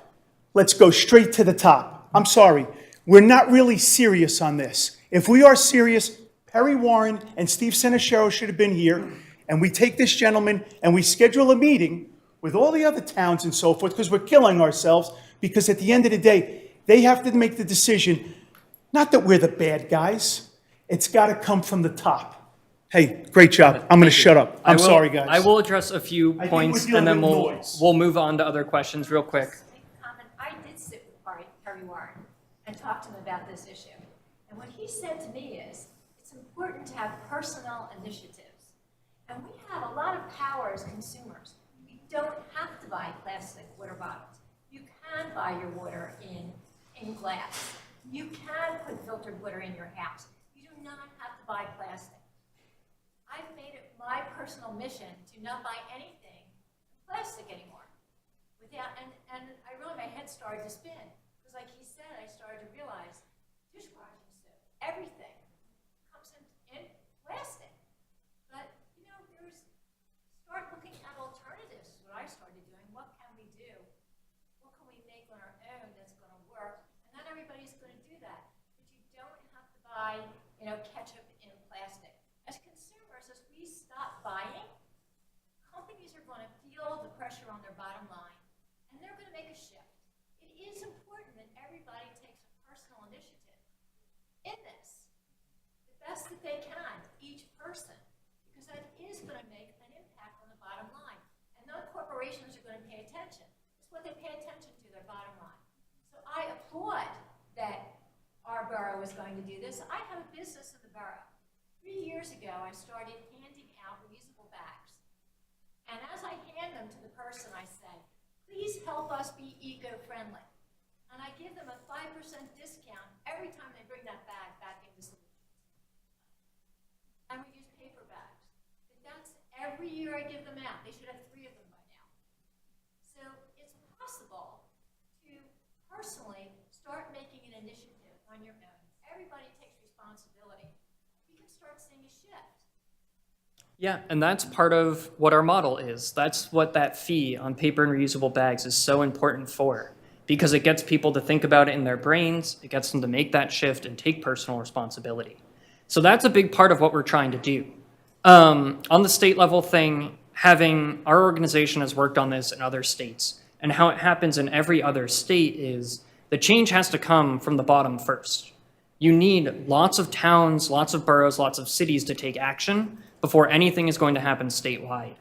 Let's go straight to the top. I'm sorry, we're not really serious on this. If we are serious, Perry Warren and Steve Senechero should have been here, and we take this gentleman and we schedule a meeting with all the other towns and so forth, because we're killing ourselves, because at the end of the day, they have to make the decision, not that we're the bad guys, it's got to come from the top. Hey, great job. I'm going to shut up. I'm sorry, guys. I will address a few think points, we're and then dealing with noise. we'll move on to other questions real quick. Make a comment. I did sit with Perry Warren and talk to him about this issue. And what he said to me is, it's important to have personal initiatives. And we have a lot of power as consumers. We don't have to buy plastic water bottles. You can buy your water in glass. You can put filtered water in your house. You do not have to buy plastic. I've made it my personal mission to not buy anything plastic anymore. And I really, my head started to spin. Because like he said, I started to realize dishwashing soap, everything comes in plastic. But, you know, start looking at alternatives, is what I started doing. What can we do? What can we make on our own that's going to work? And not everybody's going to do that. But you don't have to buy, you know, ketchup in plastic. As consumers, as we stop buying, companies are going to feel the pressure on their bottom line, and they're going to make a shift. It is important that everybody takes a personal initiative in this, the best that they can, each person, because that is going to make an impact on the bottom line. And those corporations are going to pay attention. It's what they pay attention to, their bottom line. So I applaud that our borough is going to do this. I have a business in the borough. 3 years ago, I started handing out reusable bags. And as I hand them to the person, I say, please help us be eco-friendly. And I give them a 5% discount every time they bring that bag back into Solutions. And we use paper bags. But that's every year I give them out. They should have 3 of them by now. So it's possible to personally start making an initiative on your own. Everybody takes responsibility. We can start seeing a shift. Yeah, and that's part of what our model is. That's what that fee on paper and reusable bags is so important for, because it gets people to think about it in their brains, it gets them to make that shift and take personal responsibility. So that's a big part of what we're trying to do. On the state level thing, our organization has worked on this in other states, and how it happens in every other state is The change has to come from the bottom first. You need lots of towns, lots of boroughs, lots of cities to take action before anything is going to happen statewide.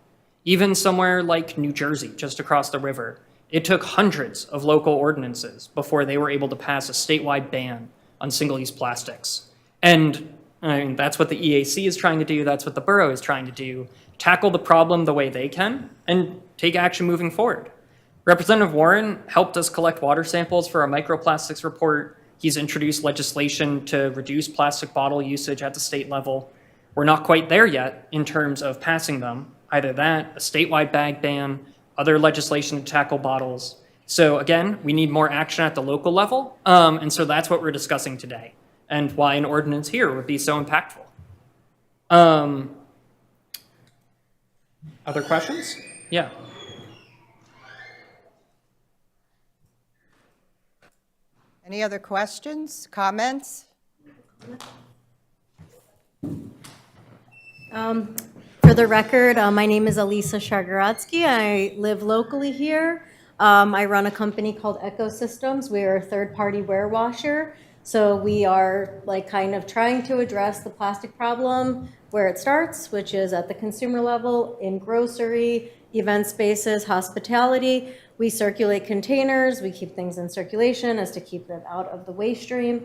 Even somewhere like New Jersey, just across the river, it took hundreds of local ordinances before they were able to pass a statewide ban on single-use plastics. And I mean, that's what the EAC is trying to do, that's what the borough is trying to do, tackle the problem the way they can and take action moving forward. Representative Warren helped us collect water samples for our microplastics report. He's introduced legislation to reduce plastic bottle usage at the state level. We're not quite there yet in terms of passing them. Either that, a statewide bag ban, other legislation to tackle bottles. So again, we need more action at the local level. And so that's what we're discussing today and why an ordinance here would be so impactful. Other questions? Yeah. Any other questions, comments? For the record, my name is Elisa Shagaradsky. I live locally here. I run a company called Ecosystems. We are a third-party warewasher. So we are like kind of trying to address the plastic problem where it starts, which is at the consumer level, in grocery, event spaces, hospitality. We circulate containers. We keep things in circulation as to keep them out of the waste stream.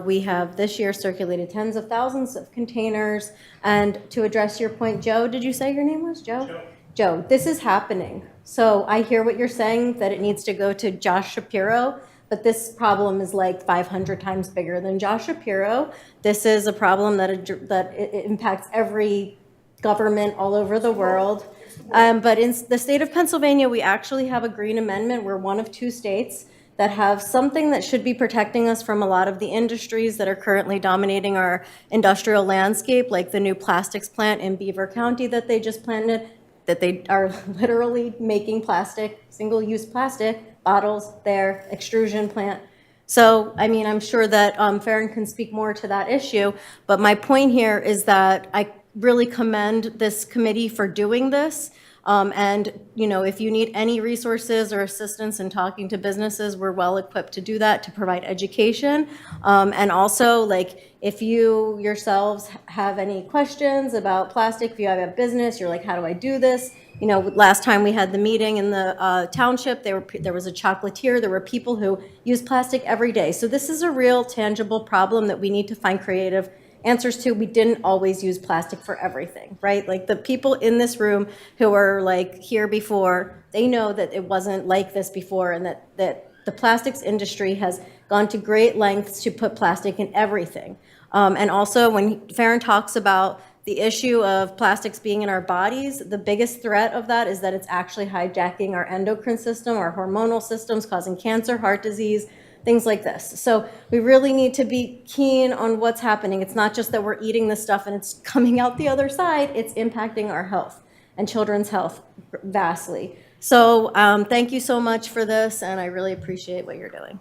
We have this year circulated tens of thousands of containers. And to address your point, Joe, did you say your name was Joe? Joe, this is happening. So I hear what you're saying, that it needs to go to Josh Shapiro, but this problem is like 500 times bigger than Josh Shapiro. This is a problem that it impacts every government all over the world. But in the state of Pennsylvania, we actually have a green amendment. We're one of 2 states that have something that should be protecting us from a lot of the industries that are currently dominating our industrial landscape, like the new plastics plant in Beaver County that they just planted, that they are literally making plastic, single-use plastic bottles, their extrusion plant. So, I mean, I'm sure that Farron can speak more to that issue, but my point here is that I really commend this committee for doing this. And, you know, if you need any resources or assistance in talking to businesses, we're well equipped to do that, to provide education. And also, like, if you yourselves have any questions about plastic, if you have a business, you're like, how do I do this? You know, last time we had the meeting in the township, there was a chocolatier. There were people who use plastic every day. So this is a real tangible problem that we need to find creative answers to. We didn't always use plastic for everything, right? Like the people in this room who were like here before, they know that it wasn't like this before, and that the plastics industry has gone to great lengths to put plastic in everything. And also when Farron talks about the issue of plastics being in our bodies, the biggest threat of that is that it's actually hijacking our endocrine system, our hormonal systems, causing cancer, heart disease, things like this. So we really need to be keen on what's happening. It's not just that we're eating this stuff and it's coming out the other side, it's impacting our health and children's health vastly. So thank you so much for this, and I really appreciate what you're doing.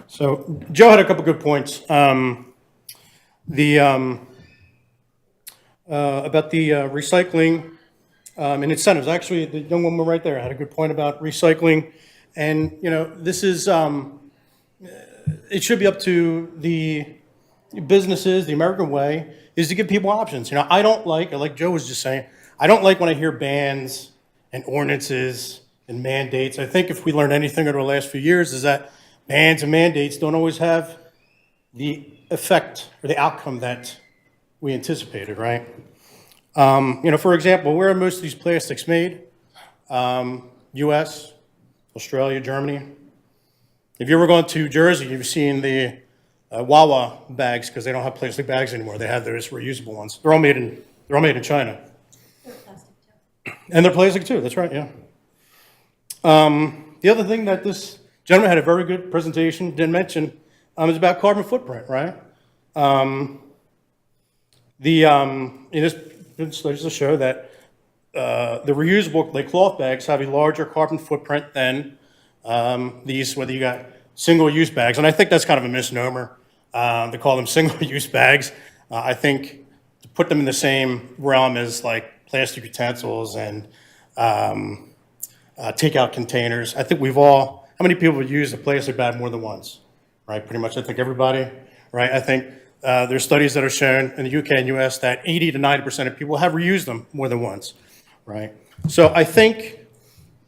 So Joe had a couple good points. About the recycling and incentives. Actually, the young woman right there had a good point about recycling. And, you know, this is, it should be up to the businesses, the American way, is to give people options. You know, I don't like Joe was just saying, I don't like when I hear bans and ordinances and mandates. I think if we learned anything over the last few years is that bans and mandates don't always have the effect or the outcome that we anticipated, right? You know, for example, where are most of these plastics made? U.S., Australia, Germany. If you ever gone to Jersey, you've seen the Wawa bags, because they don't have plastic bags anymore. They have those reusable ones. They're all made in China. They're plastic too. And they're plastic too. That's right. Yeah. The other thing that this gentleman had a very good presentation, didn't mention, is about carbon footprint, right? In this studies to show that the reusable, like cloth bags, have a larger carbon footprint than these, whether you got single-use bags. And I think that's kind of a misnomer. They call them single-use bags. I think to put them in the same realm as like plastic utensils and takeout containers. I think how many people have used a plastic bag more than once, right? Pretty much, I think everybody, right? I think there's studies that are shown in the UK and US that 80 to 90% of people have reused them more than once, right? So I think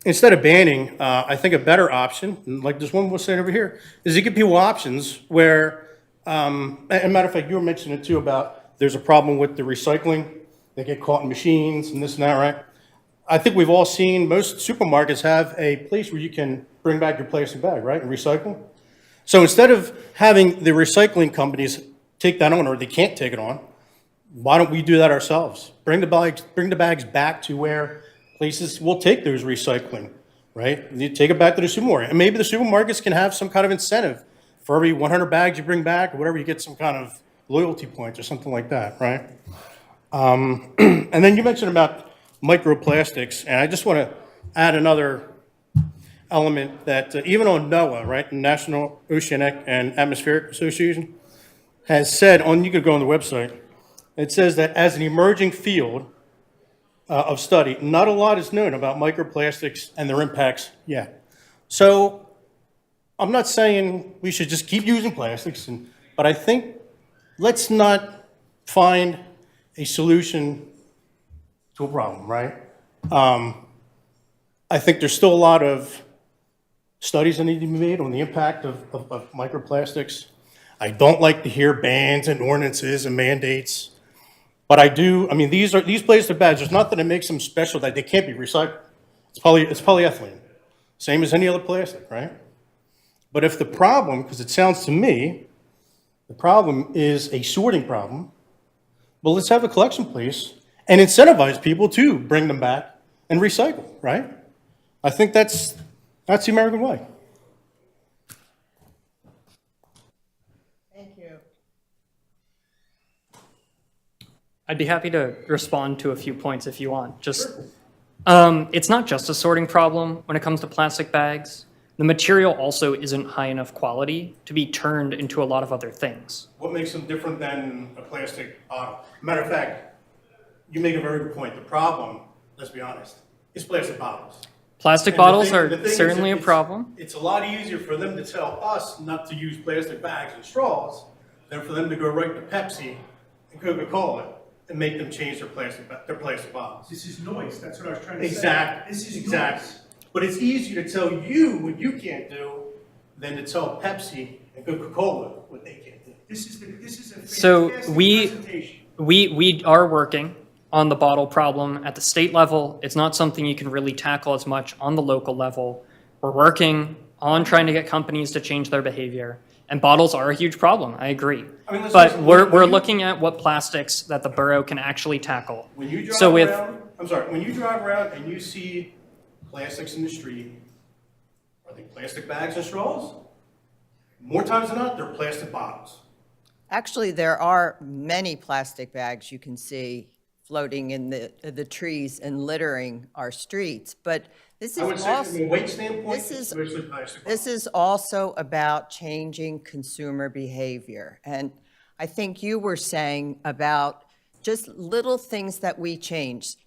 instead of banning, I think a better option, like this one was saying over here, is to give people options where, and matter of fact, you were mentioning it too about there's a problem with the recycling. They get caught in machines and this and that, right? I think we've all seen most supermarkets have a place where you can bring back your plastic bag, right, and recycle. So instead of having the recycling companies take that on, or they can't take it on, why don't we do that ourselves? Bring the bags back to where places will take those recycling, right? You take it back to the supermarket. And maybe the supermarkets can have some kind of incentive. For every 100 bags you bring back, or whatever, you get some kind of loyalty points or something like that, right? And then you mentioned about microplastics, and I just want to add another element that even on NOAA, right, National Oceanic and Atmospheric Association, has said, you could go on the website, it says that as an emerging field of study, not a lot is known about microplastics and their impacts yet. So I'm not saying we should just keep using plastics, but I think let's not find a solution to a problem, right? I think there's still a lot of studies that need to be made on the impact of microplastics. I don't like to hear bans and ordinances and mandates, but I do. I mean, these plastic bags, there's nothing that makes them special that they can't be recycled. It's polyethylene, same as any other plastic, right? But if the problem, because it sounds to me, the problem is a sorting problem, well, let's have a collection place and incentivize people to bring them back and recycle, right? I think that's the American way. Thank you. I'd be happy to respond to a few points if you want. It's not just a sorting problem when it comes to plastic bags. The material also isn't high enough quality to be turned into a lot of other things. What makes them different than a plastic bottle? Matter of fact, you make a very good point. The problem, let's be honest, is plastic bottles. Plastic And the bottles thing are is certainly a it's- problem. It's a lot easier for them to tell us not to use plastic bags and straws than for them to go right to Pepsi and Coca-Cola and make them change their plastic bottles. This is noise, that's what I was trying to say. Exactly. This is exactly. But it's easier to tell you what you can't do than to tell Pepsi and Coca-Cola what they can't do. This is a So fantastic we- presentation. We are working on the bottle problem at the state level. It's not something you can really tackle as much on the local level. We're working on trying to get companies to change their behavior. And bottles are a huge problem, I agree. I mean, let's But just- we're looking at what plastics that the borough can actually tackle. When you drive So if- around, when you drive around and you see plastics in the street, are they plastic bags and straws? More times than not, they're plastic bottles. Actually, there are many plastic bags you can see floating in the trees and littering our streets, but this I would is say also, from a weight standpoint, this it's is- mostly plastic this bottles. is also about changing consumer behavior. And I think you were saying about just little things that we changed,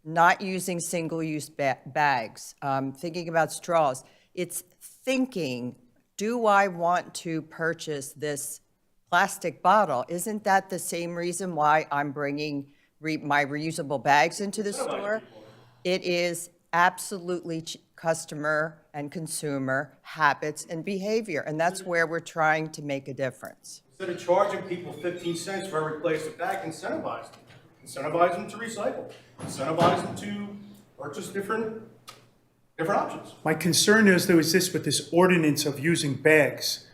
not using single-use bags, thinking about straws. It's thinking, do I want to purchase this plastic bottle? Isn't that the same reason why I'm bringing my reusable bags into the store? It is absolutely customer and consumer habits and behavior, and that's where we're trying to make a difference. Instead of charging people 15 cents for every plastic bag, incentivize them. Incentivize them to recycle. Incentivize them to purchase different options. My concern is this with this ordinance of using bags.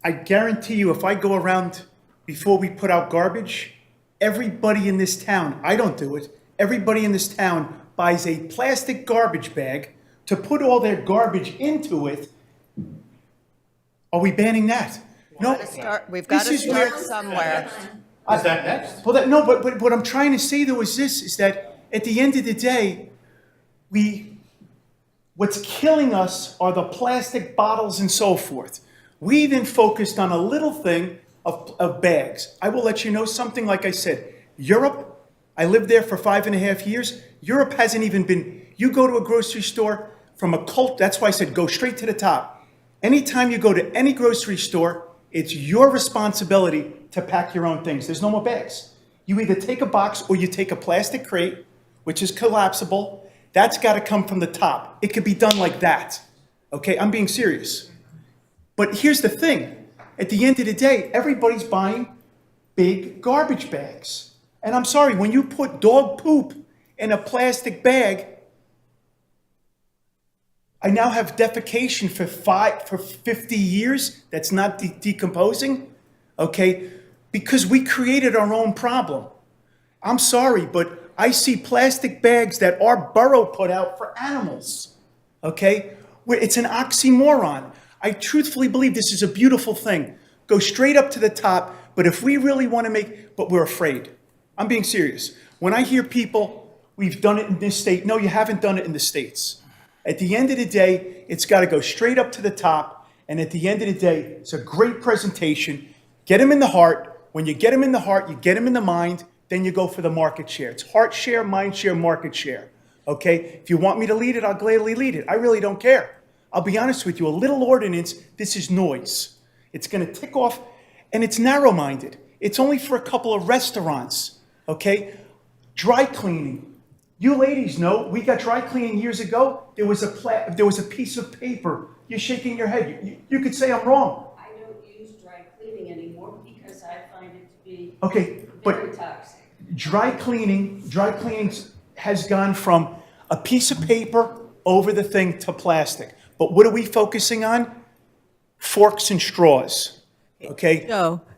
I guarantee you, if I go around before we put out garbage, everybody in this town, I don't do it, everybody in this town buys a plastic garbage bag to put all their garbage into it. Are we banning that? No. We've got to This is where- start somewhere. Is that next? Well, no, but what I'm trying to say though is that at the end of the day, what's killing us are the plastic bottles and so forth. We even focused on a little thing of bags. I will let you know something, like I said, Europe, I lived there for 5.5 years. Europe hasn't even been, you go to a grocery store from a cult, that's why I said go straight to the top. Anytime you go to any grocery store, it's your responsibility to pack your own things. There's no more bags. You either take a box or you take a plastic crate, which is collapsible. That's got to come from the top. It could be done like that. Okay, I'm being serious. But here's the thing. At the end of the day, everybody's buying big garbage bags. And I'm sorry, when you put dog poop in a plastic bag, I now have defecation for 50 years that's not decomposing, okay? Because we created our own problem. I'm sorry, but I see plastic bags that our borough put out for animals, okay? It's an oxymoron. I truthfully believe this is a beautiful thing. Go straight up to the top, but if we really want to but we're afraid. I'm being serious. When I hear people, we've done it in this state. No, you haven't done it in the States. At the end of the day, it's got to go straight up to the top. And at the end of the day, it's a great presentation. Get them in the heart. When you get them in the heart, you get them in the mind, then you go for the market share. It's heart share, mind share, market share. Okay? If you want me to lead it, I'll gladly lead it. I really don't care. I'll be honest with you, a little ordinance, this is noise. It's going to tick off, and it's narrow-minded. It's only for a couple of restaurants. Okay? Dry cleaning. You ladies know, we got dry cleaning years ago. There was a piece of paper. You're shaking your head. You could say I'm wrong. I don't use dry cleaning anymore because I find it to be Okay, but very toxic. dry cleaning has gone from a piece of paper over the thing to plastic. But what are we focusing on? Forks and straws. Okay?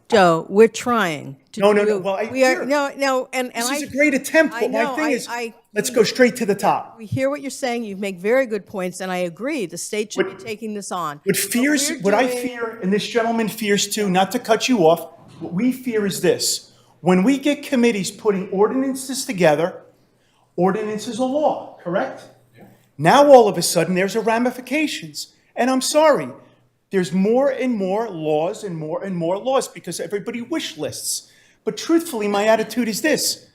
Joe, we're trying to No. do- Well, we are, no, and This I. is a great attempt, I but my know, thing is, I- let's go straight to the top. We hear what you're saying. You make very good points, and I agree. The state should be taking this on. What I fear, and this gentleman fears too, not to cut you off, what we fear is this. When we get committees putting ordinances together, ordinance is a law, correct? Now, all of a sudden, there's a ramifications. And I'm sorry, there's more and more laws and more laws because everybody wish lists. But truthfully, my attitude is this.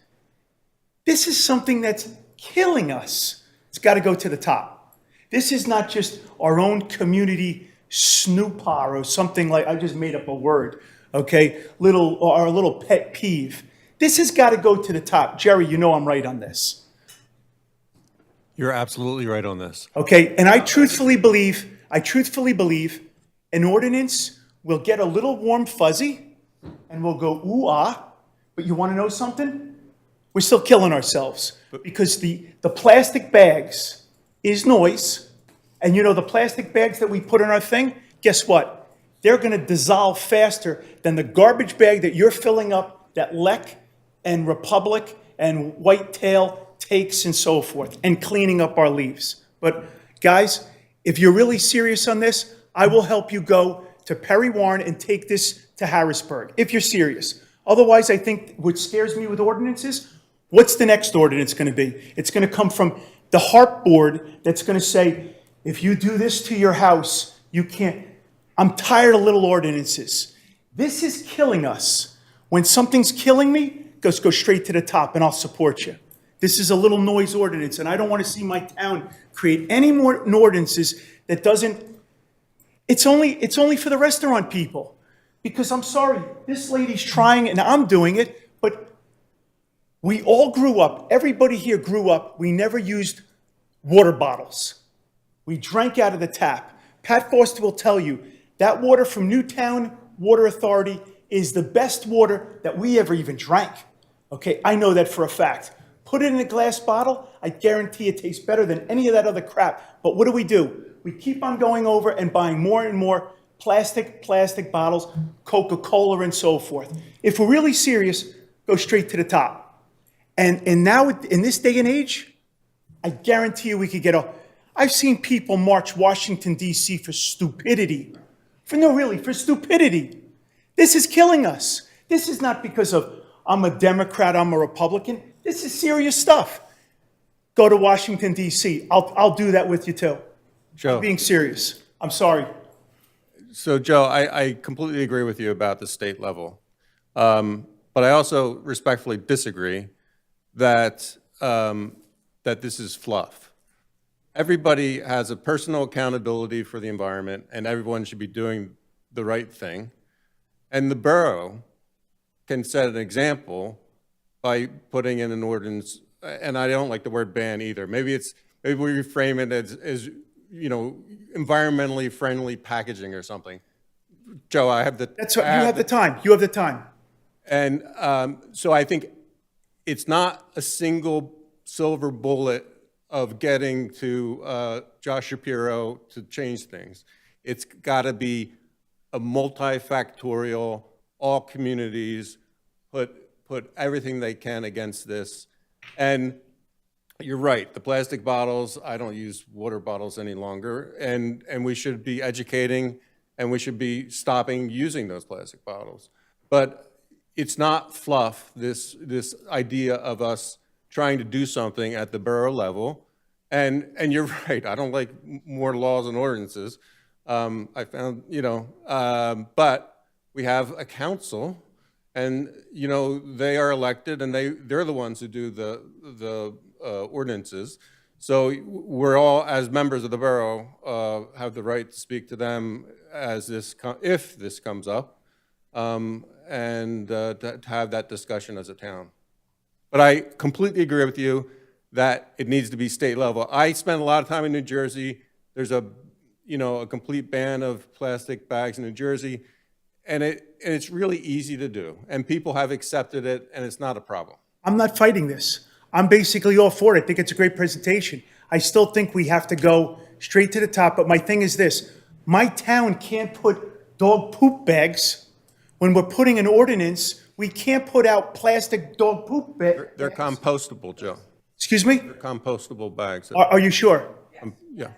This is something that's killing us. It's got to go to the top. This is not just our own community snooper or something like, I just made up a word, okay? Our little pet peeve. This has got to go to the top. Jerry, you know I'm right on this. You're absolutely right on this. Okay, and I truthfully believe an ordinance will get a little warm fuzzy and we'll go ooh ah, but you want to know something? We're still killing ourselves because the plastic bags is noise, and you know the plastic bags that we put in our thing, guess what? They're going to dissolve faster than the garbage bag that you're filling up that Lek and Republic and Whitetail takes and so forth, and cleaning up our leaves. But guys, if you're really serious on this, I will help you go to Perry Warren and take this to Harrisburg, if you're serious. Otherwise, I think what scares me with ordinances, what's the next ordinance going to be? It's going to come from the HARP board that's going to say, if you do this to your house, you can't. I'm tired of little ordinances. This is killing us. When something's killing me, go straight to the top and I'll support you. This is a little noise ordinance, and I don't want to see my town create any more ordinances that doesn't. It's only for the restaurant people. Because I'm sorry, this lady's trying and I'm doing it, but we all grew up, everybody here grew up, we never used water bottles. We drank out of the tap. Pat Foster will tell you, that water from Newtown Water Authority is the best water that we ever even drank. Okay, I know that for a fact. Put it in a glass bottle, I guarantee it tastes better than any of that other crap. But what do? We keep on going over and buying more and more plastic bottles, Coca-Cola and so forth. If we're really serious, go straight to the top. And now in this day and age, I guarantee you we could get I've seen people march Washington, D.C. for stupidity. For stupidity. This is killing us. This is not because of I'm a Democrat, I'm a Republican. This is serious stuff. Go to Washington, D.C. I'll do that with you too. Joe. I'm being serious. I'm sorry. So Joe, I completely agree with you about the state level. But I also respectfully disagree that, that this is fluff. Everybody has a personal accountability for the environment, and everyone should be doing the right thing. And the borough can set an example by putting in an ordinance, and I don't like the word ban either. Maybe we reframe it as you know, environmentally friendly packaging or something. Joe, I have the. That's what, you have the time. You have the time. And so I think it's not a single silver bullet of getting to Josh Shapiro to change things. It's got to be a multifactorial, all communities put everything they can against this. And you're right, the plastic bottles, I don't use water bottles any longer, and we should be educating, and we should be stopping using those plastic bottles. But it's not fluff, this idea of us trying to do something at the borough level. And you're right, I don't like more laws and ordinances. I found, you know, but we have a council, and, you know, they are elected, and they're the ones who do the ordinances. So we're all, as members of the borough, have the right to speak to them as if this comes up, and to have that discussion as a town. But I completely agree with you that it needs to be state level. I spent a lot of time in New Jersey. There's a complete ban of plastic bags in New Jersey, and it's really easy to do, and people have accepted it, and it's not a problem. I'm not fighting this. I'm basically all for it. I think it's a great presentation. I still think we have to go straight to the top, but my thing is this. My town can't put dog poop bags. When we're putting an ordinance, we can't put out plastic dog poop bags. They're compostable, Joe. Excuse me? They're compostable bags. Are you sure? Yeah.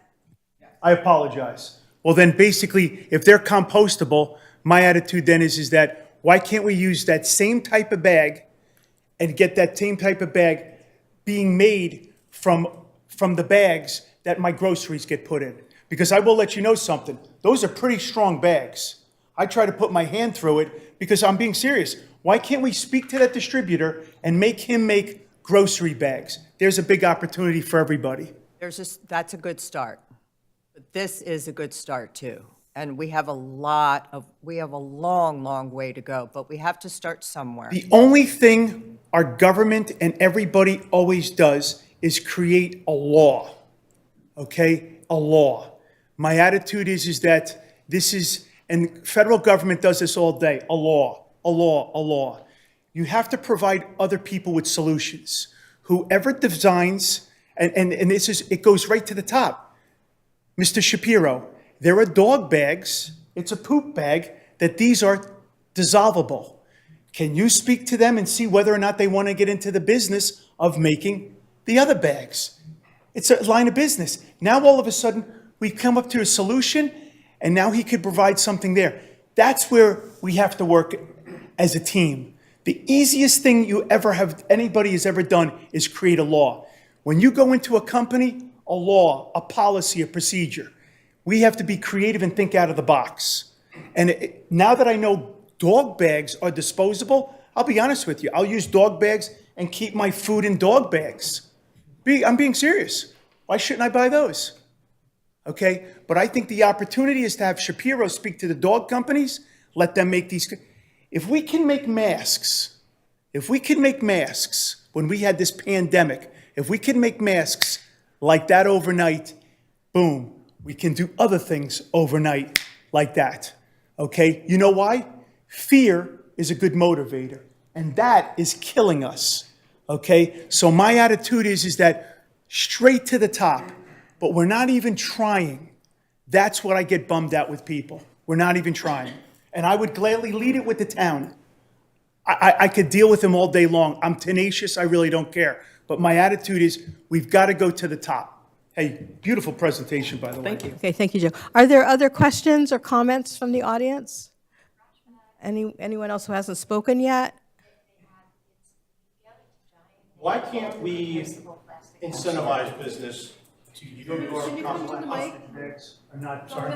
I apologize. Well, then basically, if they're compostable, my attitude then is that why can't we use that same type of bag and get that same type of bag being made from the bags that my groceries get put in? Because I will let you know something. Those are pretty strong bags. I try to put my hand through it because I'm being serious. Why can't we speak to that distributor and make him make grocery bags? There's a big opportunity for everybody. That's a good start. But this is a good start too. And we have a long, long way to go, but we have to start somewhere. The only thing our government and everybody always does is create a law, okay? A law. My attitude is that this is, and federal government does this all day, a law, a law, a law. You have to provide other people with solutions. Whoever designs, and this is, it goes right to the top. Mr. Shapiro, there are dog bags, it's a poop bag, that these are dissolvable. Can you speak to them and see whether or not they want to get into the business of making the other bags? It's a line of business. Now, all of a sudden, we come up to a solution, and now he could provide something there. That's where we have to work as a team. The easiest thing anybody has ever done is create a law. When you go into a company, a law, a policy, a procedure, we have to be creative and think out of the box. And now that I know dog bags are disposable, I'll be honest with you, I'll use dog bags and keep my food in dog bags. I'm being serious. Why shouldn't I buy those? Okay, but I think the opportunity is to have Shapiro speak to the dog companies, let them make these. If we can make masks, when we had this pandemic, if we can make masks like that overnight, boom, we can do other things overnight like that, okay? You know why? Fear is a good motivator, and that is killing us, okay? So my attitude is that straight to the top, but we're not even trying. That's what I get bummed out with people. We're not even trying. And I would gladly lead it with the town. I could deal with them all day long. I'm tenacious, I really don't care. But my attitude is we've got to go to the top. Hey, beautiful presentation, by the way. Thank you. Okay, thank you, Joe. Are there other questions or comments from the audience? Anyone else who hasn't spoken yet? Why can't we incentivize business You go to our compost bags are not, sorry.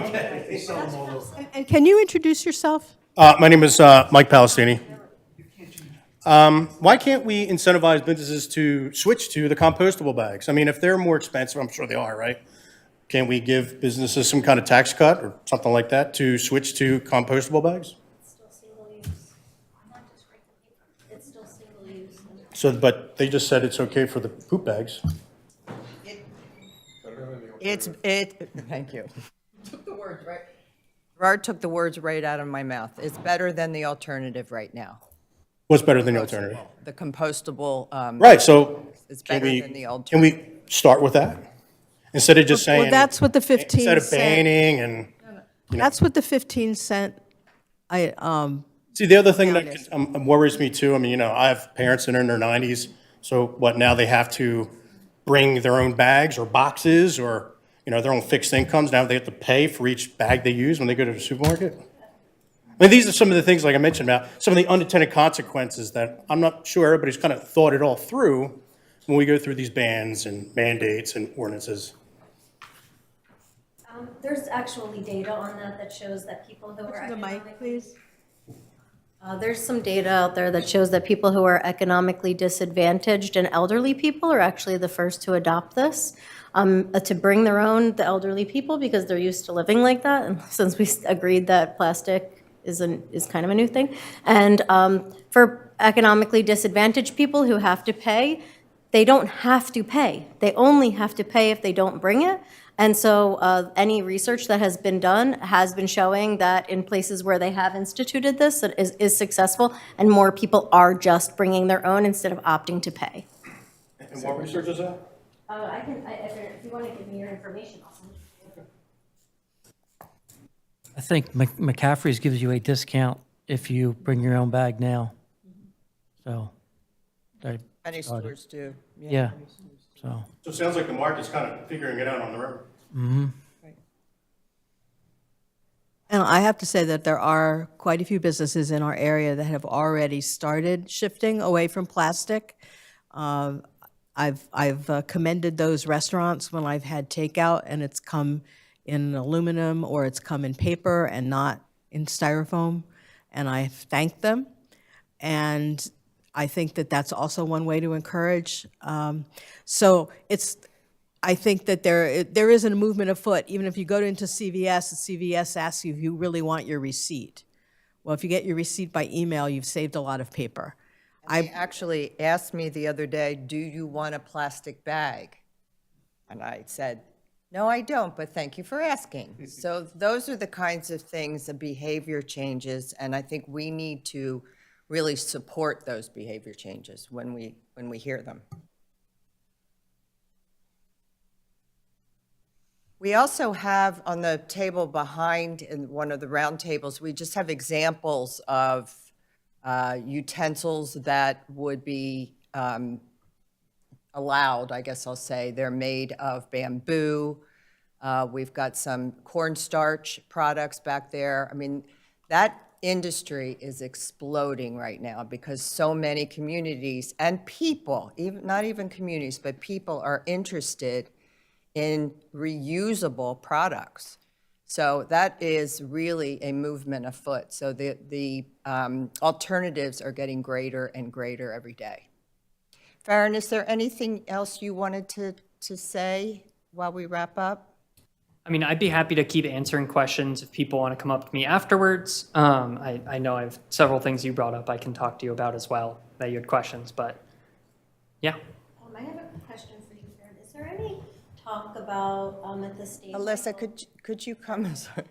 Okay. They sell them all over. And can you introduce yourself? My name is Mike Palestini. Why can't we incentivize businesses to switch to the compostable bags? I mean, if they're more expensive, I'm sure they are, right? Can't we give businesses some kind of tax cut or something like that to switch to compostable bags? Still single use. Not just regular paper. It's still single use. So, but they just said it's okay for the poop bags. Thank you. Gerard took the words right out of my mouth. It's better than the alternative right now. What's better than the alternative? The compostable, Right, so it's can better than the can alternative. we start with that? Instead of just saying. Well, that's what the 15 Instead of cent, banning and, that's what the 15 cent, see, the other thing that worries me too, I mean, I have parents that are in their 90s, so what, now they have to bring their own bags or boxes or, their own fixed incomes, now they have to pay for each bag they use when they go to the supermarket? I mean, these are some of the things, like I mentioned, about some of the unintended consequences that I'm not sure everybody's kind of thought it all through when we go through these bans and mandates and ordinances. There's actually data on that shows that people who are the mic, please. There's some data out there that shows that people who are economically disadvantaged and elderly people are actually the first to adopt this, to bring their own, the elderly people, because they're used to living like that. And since we agreed that plastic is kind of a new thing. And for economically disadvantaged people who have to pay, they don't have to pay. They only have to pay if they don't bring it. And so any research that has been done has been showing that in places where they have instituted this, it is successful, and more people are just bringing their own instead of opting to pay. And what research is that? If you want to give me your information, I'll send it. I think McCaffrey's gives you a discount if you bring your own bag now. So, Many stores do. yeah, so. So it sounds like the market's kind of figuring it out on their own. And I have to say that there are quite a few businesses in our area that have already started shifting away from plastic. I've commended those restaurants when I've had takeout and it's come in aluminum or it's come in paper and not in styrofoam, and I've thanked them. And I think that that's also one way to encourage. I think that there is a movement afoot. Even if you go into CVS, CVS asks you if you really want your receipt. Well, if you get your receipt by email, you've saved a lot of paper. They actually asked me the other day, do you want a plastic bag? And I said, no, I don't, but thank you for asking. So those are the kinds of things, the behavior changes, and I think we need to really support those behavior changes when we hear them. We also have on the table behind, in one of the round tables, we just have examples of utensils that would be allowed, I guess I'll say. They're made of bamboo. We've got some cornstarch products back there. I mean, that industry is exploding right now because so many communities and people, even not even communities, but people are interested in reusable products. So that is really a movement afoot. So the alternatives are getting greater and greater every day. Farron, is there anything else you wanted to say while we wrap up? I mean, I'd be happy to keep answering questions if people want to come up to me afterwards. I know I have several things you brought up I can talk to you about as well, that you had questions, but yeah. I have a question for you, Farron. Is there any talk about at the state Alyssa, level? could you come? Sorry.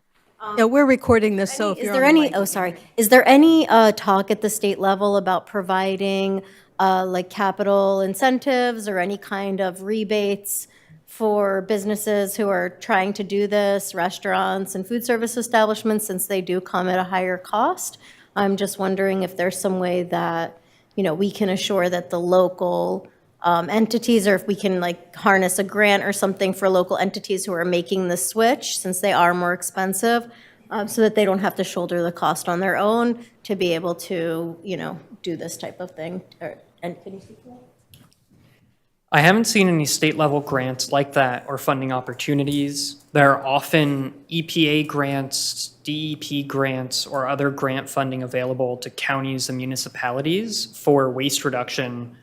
Yeah, we're recording this, so if Is you're there on the any, mic- oh, sorry. Is there any talk at the state level about providing like capital incentives or any kind of rebates for businesses who are trying to do this, restaurants and food service establishments, since they do come at a higher cost? I'm just wondering if there's some way that, we can assure that the local entities, or if we can like harness a grant or something for local entities who are making the switch, since they are more expensive, so that they don't have to shoulder the cost on their own to be able to, do this type of thing. And can you speak to that? I haven't seen any state level grants like that or funding opportunities. There are often EPA grants, DEP grants, or other grant funding available to counties and municipalities for waste reduction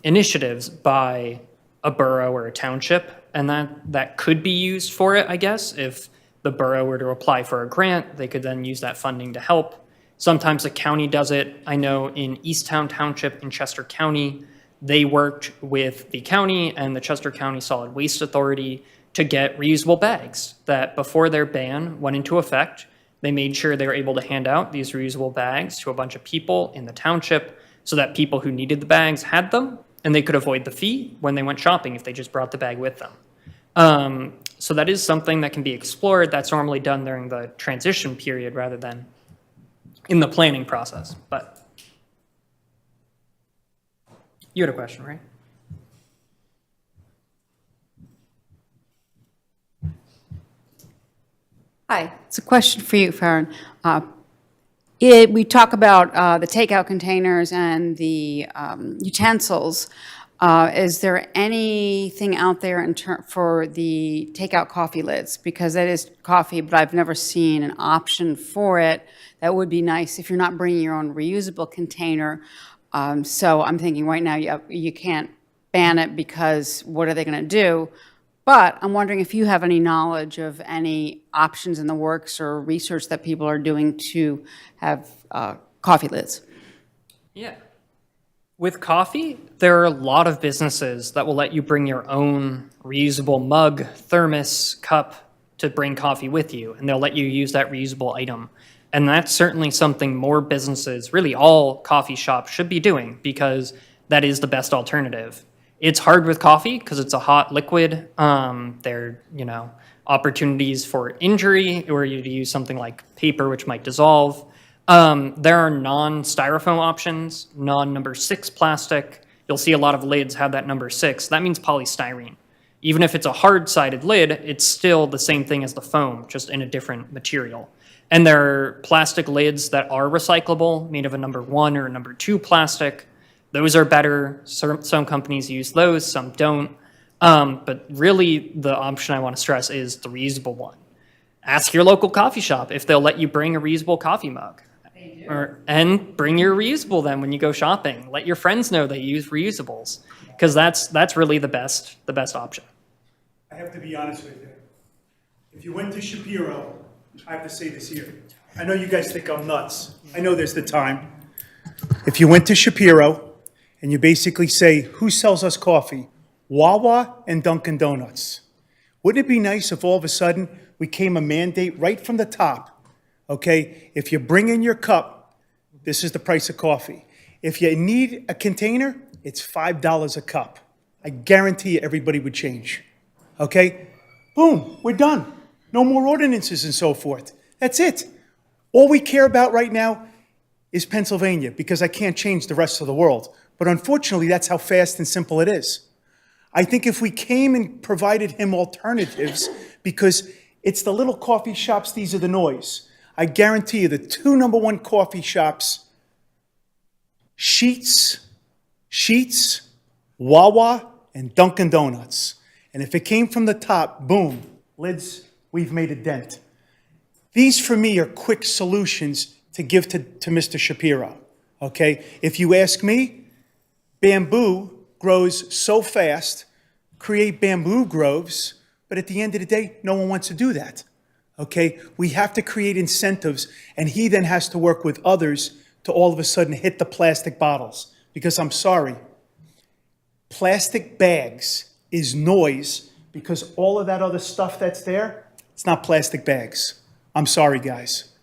initiatives by a borough or a township. And that could be used for it, I guess. If the borough were to apply for a grant, they could then use that funding to help. Sometimes the county does it. I know in Easttown Township in Chester County, they worked with the county and the Chester County Solid Waste Authority to get reusable bags that before their ban went into effect, they made sure they were able to hand out these reusable bags to a bunch of people in the township so that people who needed the bags had them and they could avoid the fee when they went shopping if they just brought the bag with them. So that is something that can be explored. That's normally done during the transition period rather than in the planning process, but you had a question, right? Hi, it's a question for you, Farron. We talk about the takeout containers and the utensils. Is there anything out there for the takeout coffee lids? Because that is coffee, but I've never seen an option for it. That would be nice if you're not bringing your own reusable container. So I'm thinking right now you can't ban it because what are they going to do? But I'm wondering if you have any knowledge of any options in the works or research that people are doing to have coffee lids. Yeah. With coffee, there are a lot of businesses that will let you bring your own reusable mug, thermos, cup to bring coffee with you, and they'll let you use that reusable item. And that's certainly something more businesses, really all coffee shops, should be doing because that is the best alternative. It's hard with coffee because it's a hot liquid. There are, opportunities for injury or you to use something like paper, which might dissolve. There are non-styrofoam options, non-number 6 plastic. You'll see a lot of lids have that number 6. That means polystyrene. Even if it's a hard-sided lid, it's still the same thing as the foam, just in a different material. And there are plastic lids that are recyclable, made of a number 1 or a number 2 plastic. Those are better. Some companies use those, some don't. But really, the option I want to stress is the reusable one. Ask your local coffee shop if they'll let you bring a reusable coffee mug. And bring your reusable then when you go shopping. Let your friends know they use reusables, because that's really the best option. I have to be honest with you. If you went to Shapiro, I have to say this here. I know you guys think I'm nuts. I know there's the time. If you went to Shapiro and you basically say, who sells us coffee? Wawa and Dunkin' Donuts. Wouldn't it be nice if all of a sudden we came a mandate right from the top, okay? If you bring in your cup, this is the price of coffee. If you need a container, it's $5 a cup. I guarantee you everybody would change, okay? Boom, we're done. No more ordinances and so forth. That's it. All we care about right now is Pennsylvania because I can't change the rest of the world. But unfortunately, that's how fast and simple it is. I think if we came and provided him alternatives, because it's the little coffee shops, these are the noise. I guarantee you the 2 number 1 coffee shops, Sheetz, Wawa, and Dunkin' Donuts. And if it came from the top, boom, lids, we've made a dent. These, for me, are quick solutions to give to Mr. Shapiro, okay? If you ask me, bamboo grows so fast, create bamboo groves, but at the end of the day, no one wants to do that, okay? We have to create incentives, and he then has to work with others to all of a sudden hit the plastic bottles. Because I'm sorry, plastic bags is noise because all of that other stuff that's there, it's not plastic bags. I'm sorry, guys.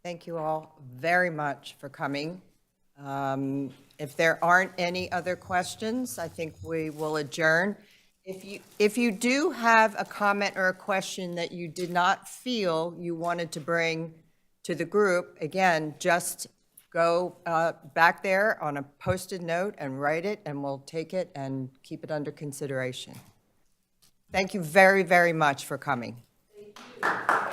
Thank you all very much for coming. If there aren't any other questions, I think we will adjourn. If you do have a comment or a question that you did not feel you wanted to bring to the group, again, just go back there on a Post-it note and write it, and we'll take it and keep it under consideration. Thank you very, very much for coming. Thank you.